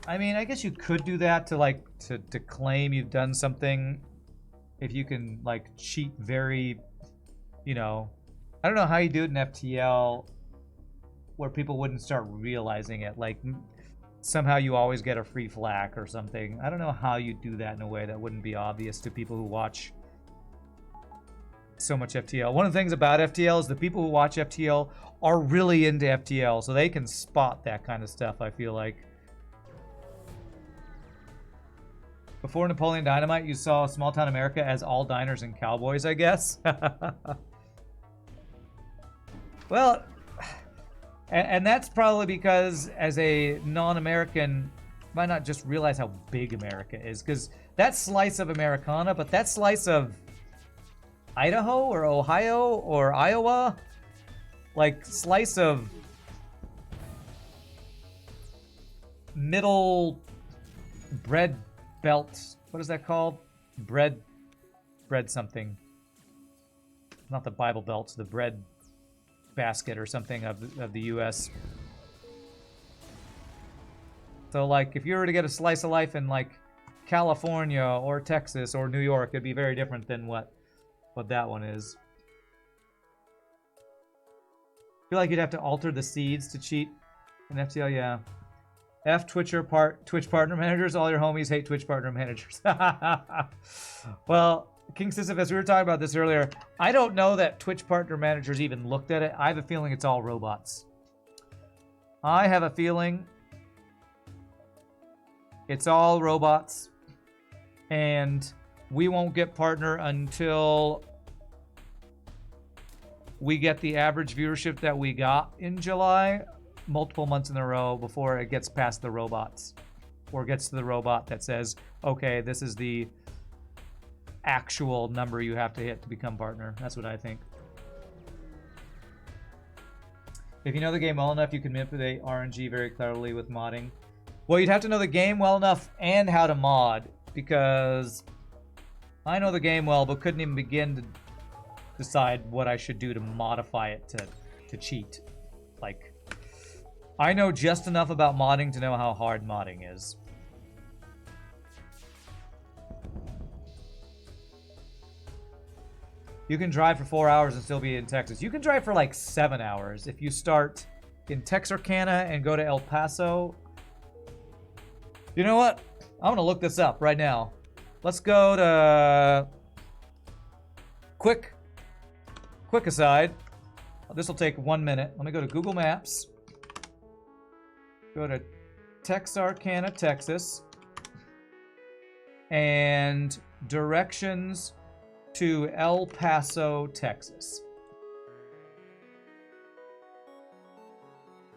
I mean, I guess you could do that to claim you've done something. If you can like cheat very, you know, I don't know how you do it in FTL where people wouldn't start realizing it. Like somehow you always get a free flak or something. I don't know how you do that in a way that wouldn't be obvious to people who watch so much FTL. One of the things about FTL is the people who watch FTL are really into FTL, so they can spot that kind of stuff, I feel like. Before Napoleon Dynamite, you saw Small Town America as all diners and cowboys, I guess. Well, and that's probably because as a non-American, you might not just realize how big America is, because that slice of Americana, but that slice of Idaho or Ohio or Iowa, like slice of middle bread belt, what is that called? Bread something. Not the Bible Belt, the bread basket or something of the US. So like if you were to get a slice of life in like California or Texas or New York, it'd be very different than what that one is. I feel like you'd have to alter the seeds to cheat in FTL, yeah. F Twitch partner managers. All your homies hate Twitch partner managers. Well, King Sisyphus, we were talking about this earlier. I don't know that Twitch partner managers even looked at it. I have a feeling it's all robots. I have a feeling it's all robots. And we won't get partner until we get the average viewership that we got in July multiple months in a row before it gets past the robots, or gets to the robot that says, okay, this is the actual number you have to hit to become partner. That's what I think. If you know the game well enough, you can manipulate RNG very cleverly with modding. Well, you'd have to know the game well enough and how to mod, because I know the game well, but couldn't even begin to decide what I should do to modify it to cheat. Like, I know just enough about modding to know how hard modding is. You can drive for 4 hours and still be in Texas. You can drive for like 7 hours if you start in Texarkana and go to El Paso. You know what? I'm gonna look this up right now. Let's go to quick aside. This will take 1 minute. Let me go to Google Maps. Go to Texarkana, Texas, and directions to El Paso, Texas.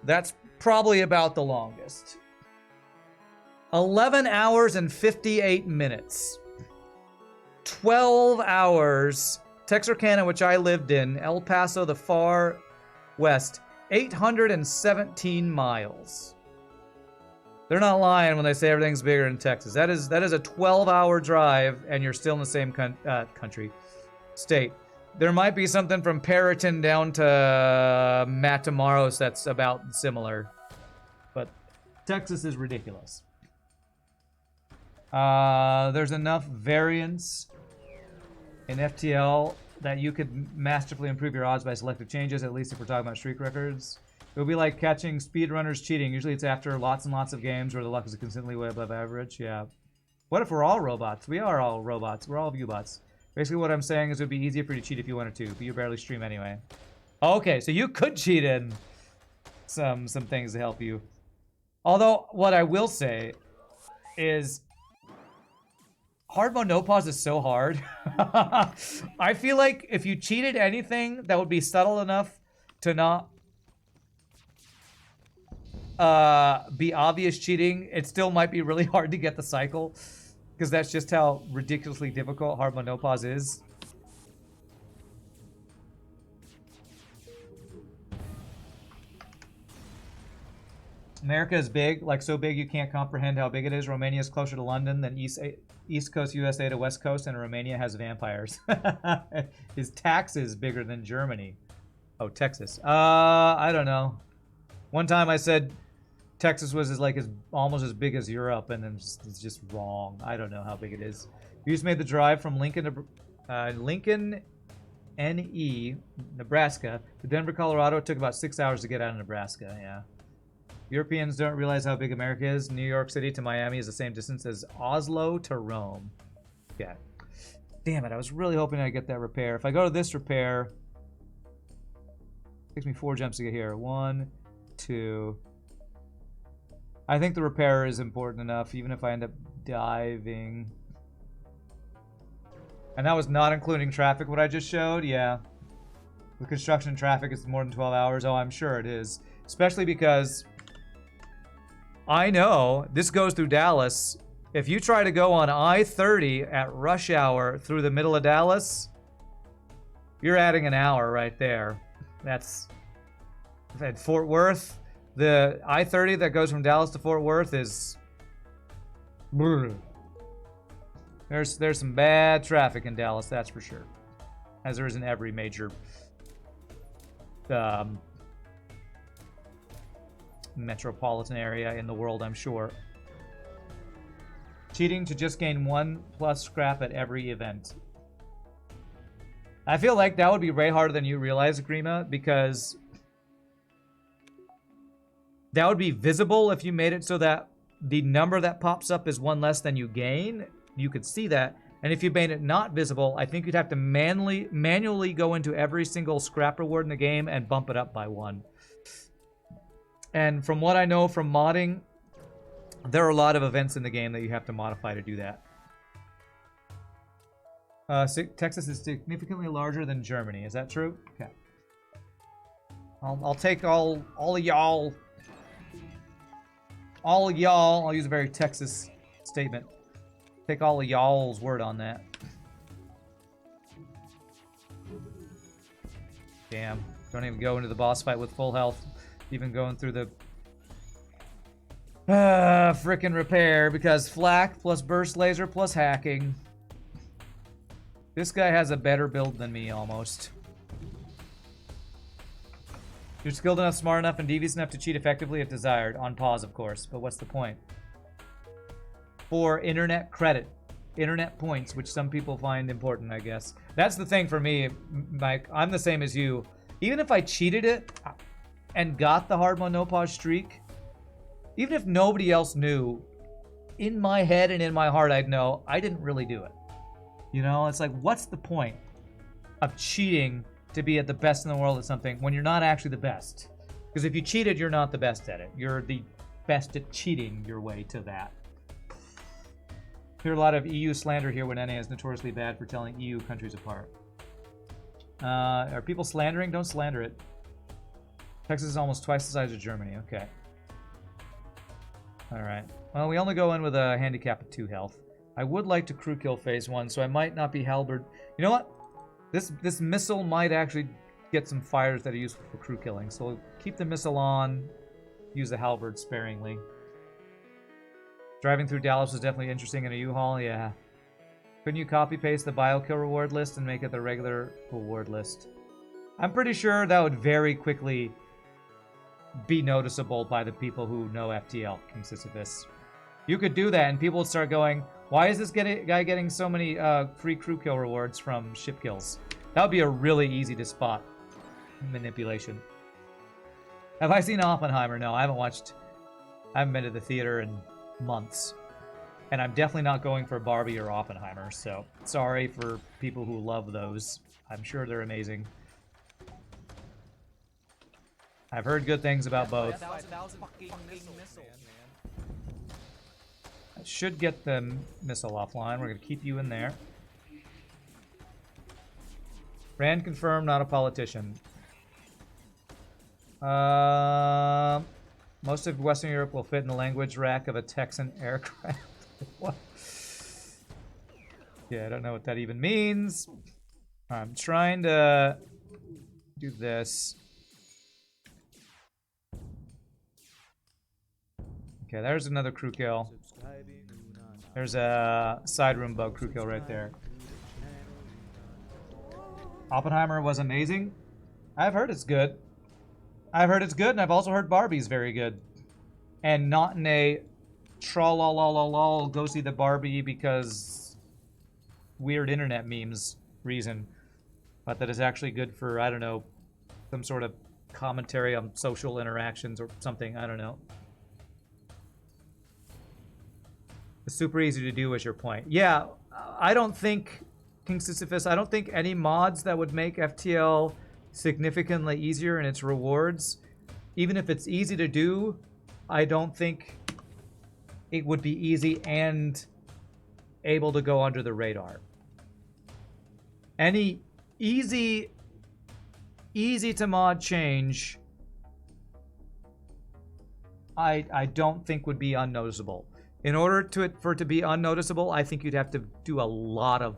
That's probably about the longest. 11 hours and 58 minutes. 12 hours. Texarkana, which I lived in. El Paso, the far west. 817 miles. They're not lying when they say everything's bigger in Texas. That is a 12-hour drive, and you're still in the same state. There might be something from Perriton down to Matamoros that's about similar, but Texas is ridiculous. There's enough variance in FTL that you could masterfully improve your odds by selective changes, at least if we're talking about streak records. It would be like catching speedrunners cheating. Usually it's after lots and lots of games where the luck is consistently way above average. Yeah. What if we're all robots? We are all robots. We're all Viewbots. Basically what I'm saying is it would be easier for you to cheat if you wanted to, but you barely stream anyway. Okay, so you could cheat in some things to help you. Although, what I will say is hard mode no pause is so hard. I feel like if you cheated anything that would be subtle enough to not be obvious cheating, it still might be really hard to get the cycle, because that's just how ridiculously difficult hard mode no pause is. America is big, like so big you can't comprehend how big it is. Romania is closer to London than East Coast USA to West Coast, and Romania has vampires. His tax is bigger than Germany. Oh, Texas. I don't know. One time I said Texas was almost as big as Europe, and then it's just wrong. I don't know how big it is. You just made the drive from Lincoln to Lincoln, NE, Nebraska, to Denver, Colorado. It took about 6 hours to get out of Nebraska. Yeah. Europeans don't realize how big America is. New York City to Miami is the same distance as Oslo to Rome. Yeah. Damn it, I was really hoping I'd get that repair. If I go to this repair, it takes me 4 jumps to get here. 1, 2. I think the repair is important enough, even if I end up diving. And that was not including traffic, what I just showed. Yeah. With construction traffic, it's more than 12 hours. Oh, I'm sure it is. Especially because I know this goes through Dallas. If you try to go on I-30 at rush hour through the middle of Dallas, you're adding an hour right there. That's at Fort Worth. The I-30 that goes from Dallas to Fort Worth is... There's some bad traffic in Dallas, that's for sure. As there is in every major metropolitan area in the world, I'm sure. Cheating to just gain 1+ scrap at every event. I feel like that would be way harder than you realize, Grima, because that would be visible if you made it so that the number that pops up is 1 less than you gain. You could see that. And if you made it not visible, I think you'd have to manually go into every single scrap reward in the game and bump it up by 1. And from what I know from modding, there are a lot of events in the game that you have to modify to do that. Texas is significantly larger than Germany. Is that true? Okay. I'll take all of y'all. All of y'all. I'll use a very Texas statement. Take all of y'all's word on that. Damn. Don't even go into the boss fight with full health. Even going through the frickin' repair because flak plus burst laser plus hacking. This guy has a better build than me almost. You're skilled enough, smart enough, and devious enough to cheat effectively if desired. On pause, of course. But what's the point? For internet credit. Internet points, which some people find important, I guess. That's the thing for me, Mike. I'm the same as you. Even if I cheated it and got the hard mode no pause streak, even if nobody else knew, in my head and in my heart I'd know I didn't really do it. You know, it's like, what's the point of cheating to be at the best in the world at something when you're not actually the best? Because if you cheated, you're not the best at it. You're the best at cheating your way to that. Hear a lot of EU slander here when NA is notoriously bad for telling EU countries apart. Are people slandering? Don't slander it. Texas is almost twice the size of Germany. Okay. Alright. Well, we only go in with a handicap of 2 health. I would like to crew kill phase 1, so I might not be halberd. You know what? This missile might actually get some fires that are useful for crew killing. So we'll keep the missile on. Use the halberd sparingly. Driving through Dallas was definitely interesting in a U-Haul. Yeah. Couldn't you copy-paste the biokill reward list and make it the regular reward list? I'm pretty sure that would very quickly be noticeable by the people who know FTL, King Sisyphus. You could do that and people would start going, why is this guy getting so many free crew kill rewards from ship kills? That would be a really easy to spot manipulation. Have I seen Oppenheimer? No, I haven't been to the theater in months. And I'm definitely not going for Barbie or Oppenheimer, so sorry for people who love those. I'm sure they're amazing. I've heard good things about both. I should get the missile offline. We're going to keep you in there. Rand confirmed, not a politician. Most of Western Europe will fit in the language rack of a Texan aircraft. What? Yeah, I don't know what that even means. I'm trying to do this. Okay, there's another crew kill. There's a side room bug crew kill right there. Oppenheimer was amazing. I've heard it's good. I've heard it's good, and I've also heard Barbie's very good. And not in a tra-la-la-la-la, go see the Barbie because weird internet memes reason. But that is actually good for, I don't know, some sort of commentary on social interactions or something, I don't know. It's super easy to do is your point. Yeah, I don't think, King Sisyphus, I don't think any mods that would make FTL significantly easier in its rewards, even if it's easy to do, I don't think it would be easy and able to go under the radar. Any easy to mod change, I don't think would be unnoticeable. In order for it to be unnoticeable, I think you'd have to do a lot of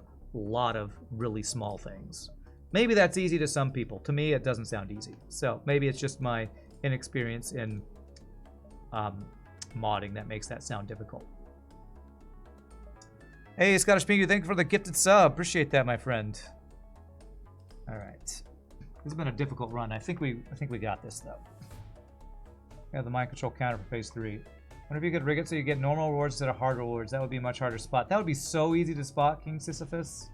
really small things. Maybe that's easy to some people. To me, it doesn't sound easy. So maybe it's just my inexperience in modding that makes that sound difficult. Hey, Scottish Pingu, thank you for the gifted sub. Appreciate that, my friend. All right, this has been a difficult run. I think we got this though. We have the mind control counter for phase 3. Wonder if you could rig it so you get normal rewards instead of hard rewards. That would be a much harder spot. That would be so easy to spot, King Sisyphus.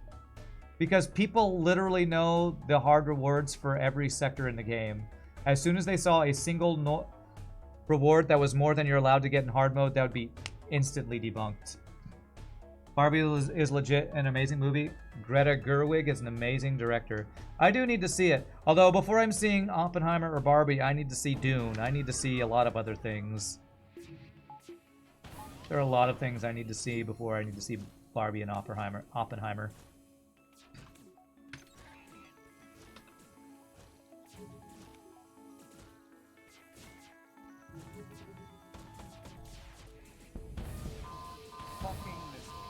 Because people literally know the hard rewards for every sector in the game. As soon as they saw a single reward that was more than you're allowed to get in hard mode, that would be instantly debunked. Barbie is legit an amazing movie. Greta Gerwig is an amazing director. I do need to see it. Although before I'm seeing Oppenheimer or Barbie, I need to see Dune. I need to see a lot of other things. There are a lot of things I need to see before I need to see Barbie and Oppenheimer.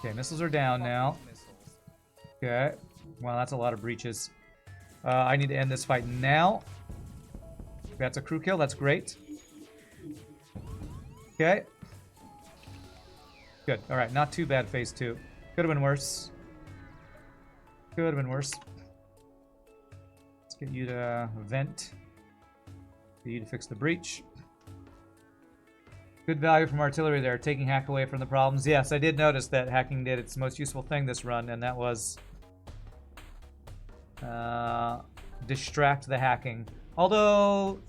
Okay, missiles are down now. Okay. Well, that's a lot of breaches. I need to end this fight now. That's a crew kill. That's great. Okay. Good. All right. Not too bad, phase 2. Could have been worse. Could have been worse. Let's get you to vent. Get you to fix the breach. Good value from artillery there, taking hack away from the problems. Yes, I did notice that hacking did its most useful thing this run, and that was distract the hacking. Although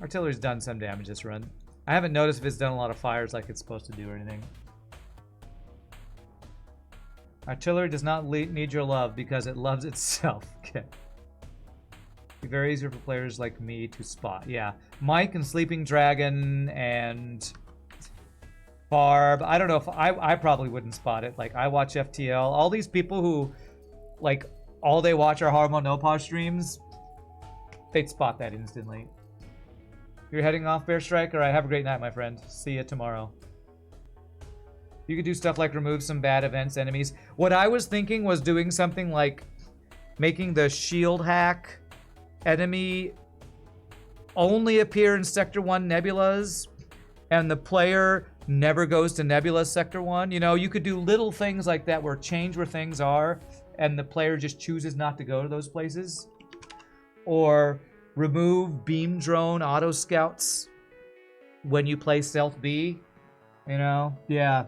artillery's done some damage this run. I haven't noticed if it's done a lot of fires like it's supposed to do or anything. Artillery does not need your love because it loves itself. Okay. Be very easier for players like me to spot. Yeah. Mike and Sleeping Dragon and Barb. I don't know if I probably wouldn't spot it. Like, I watch FTL. All these people who, like, all they watch are Hard Mode No Pause streams, they'd spot that instantly. You're heading off, Bear Strike? Alright, have a great night, my friend. See you tomorrow. You could do stuff like remove some bad events, enemies. What I was thinking was doing something like making the shield hack enemy only appear in Sector 1 nebulas, and the player never goes to Nebula Sector 1. You know, you could do little things like that where change where things are, and the player just chooses not to go to those places. Or remove beam drone auto scouts when you play Stealth B. You know, yeah.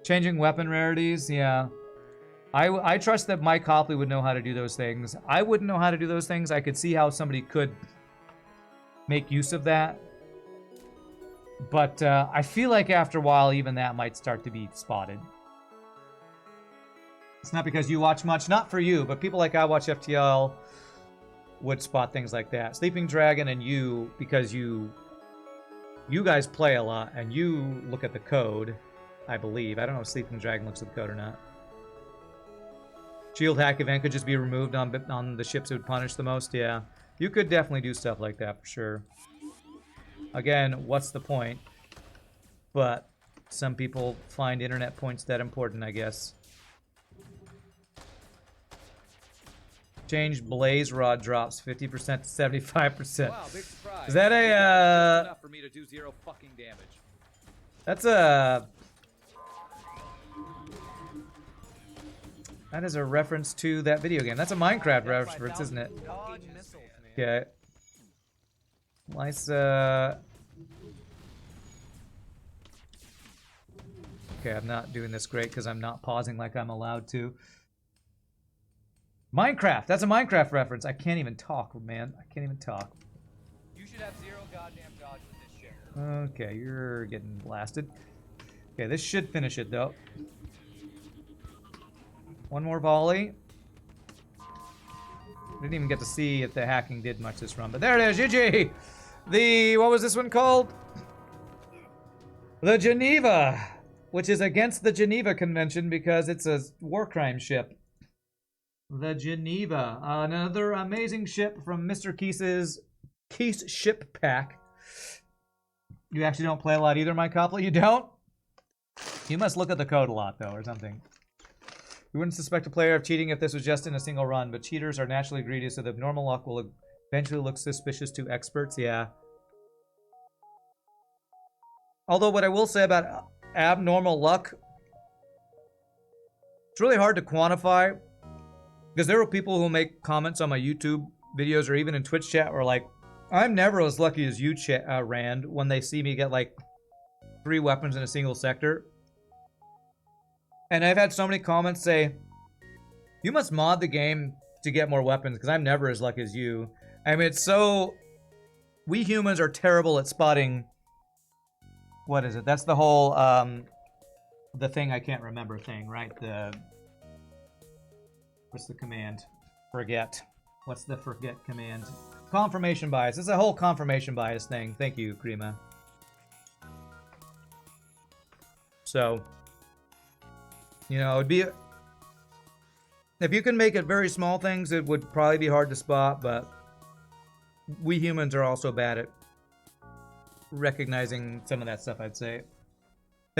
Changing weapon rarities, yeah. I trust that Mike Copley would know how to do those things. I wouldn't know how to do those things. I could see how somebody could make use of that. But I feel like after a while, even that might start to be spotted. It's not because you watch much, not for you, but people like I watch FTL would spot things like that. Sleeping Dragon and you, because you guys play a lot and you look at the code, I believe. I don't know if Sleeping Dragon looks at the code or not. Shield hack event could just be removed on the ships it would punish the most. Yeah, you could definitely do stuff like that for sure. Again, what's the point? But some people find internet points that important, I guess. Change blaze rod drops 50% to 75%. Wow, big surprise. Is that enough for me to do 0 fucking damage? That's a... That is a reference to that video game. That's a Minecraft reference, isn't it? Okay. Lysa... Okay, I'm not doing this great because I'm not pausing like I'm allowed to. Minecraft! That's a Minecraft reference. I can't even talk, man. I can't even talk. You should have 0 goddamn dodge with this shit. Okay, you're getting blasted. Okay, this should finish it, though. One more volley. Didn't even get to see if the hacking did much this run, but there it is, GG! The, what was this one called? The Geneva, which is against the Geneva Convention because it's a war crime ship. The Geneva, another amazing ship from Mr. Kheese's Kheese Ship Pack. You actually don't play a lot either, Mike Copley? You don't? You must look at the code a lot, though, or something. We wouldn't suspect a player of cheating if this was just in a single run, but cheaters are naturally greedy, so the normal luck will eventually look suspicious to experts. Yeah. Although what I will say about abnormal luck, it's really hard to quantify, because there are people who make comments on my YouTube videos or even in Twitch chat where like, I'm never as lucky as you, Rand, when they see me get like 3 weapons in a single sector. And I've had so many comments say, you must mod the game to get more weapons because I'm never as lucky as you. I mean, it's so... We humans are terrible at spotting... What is it? That's the whole, the thing I can't remember thing, right? The... What's the command? Forget. What's the forget command? Confirmation bias. It's a whole confirmation bias thing. Thank you, Krima. So... You know, it'd be... If you can make it very small things, it would probably be hard to spot, but we humans are also bad at recognizing some of that stuff, I'd say.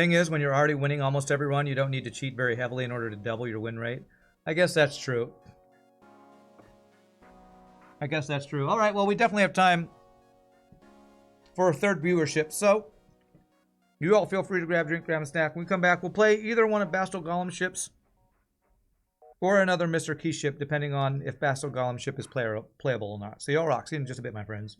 Thing is, when you're already winning almost every run, you don't need to cheat very heavily in order to double your win rate. I guess that's true. I guess that's true. All right, well, we definitely have time for a third viewership. So, you all feel free to grab a drink, grab a snack. When we come back, we'll play either one of Bastel Golem's ships or another Mr. Kheese ship, depending on if Bastel Golem's ship is playable or not. See you all rock. See you in just a bit, my friends.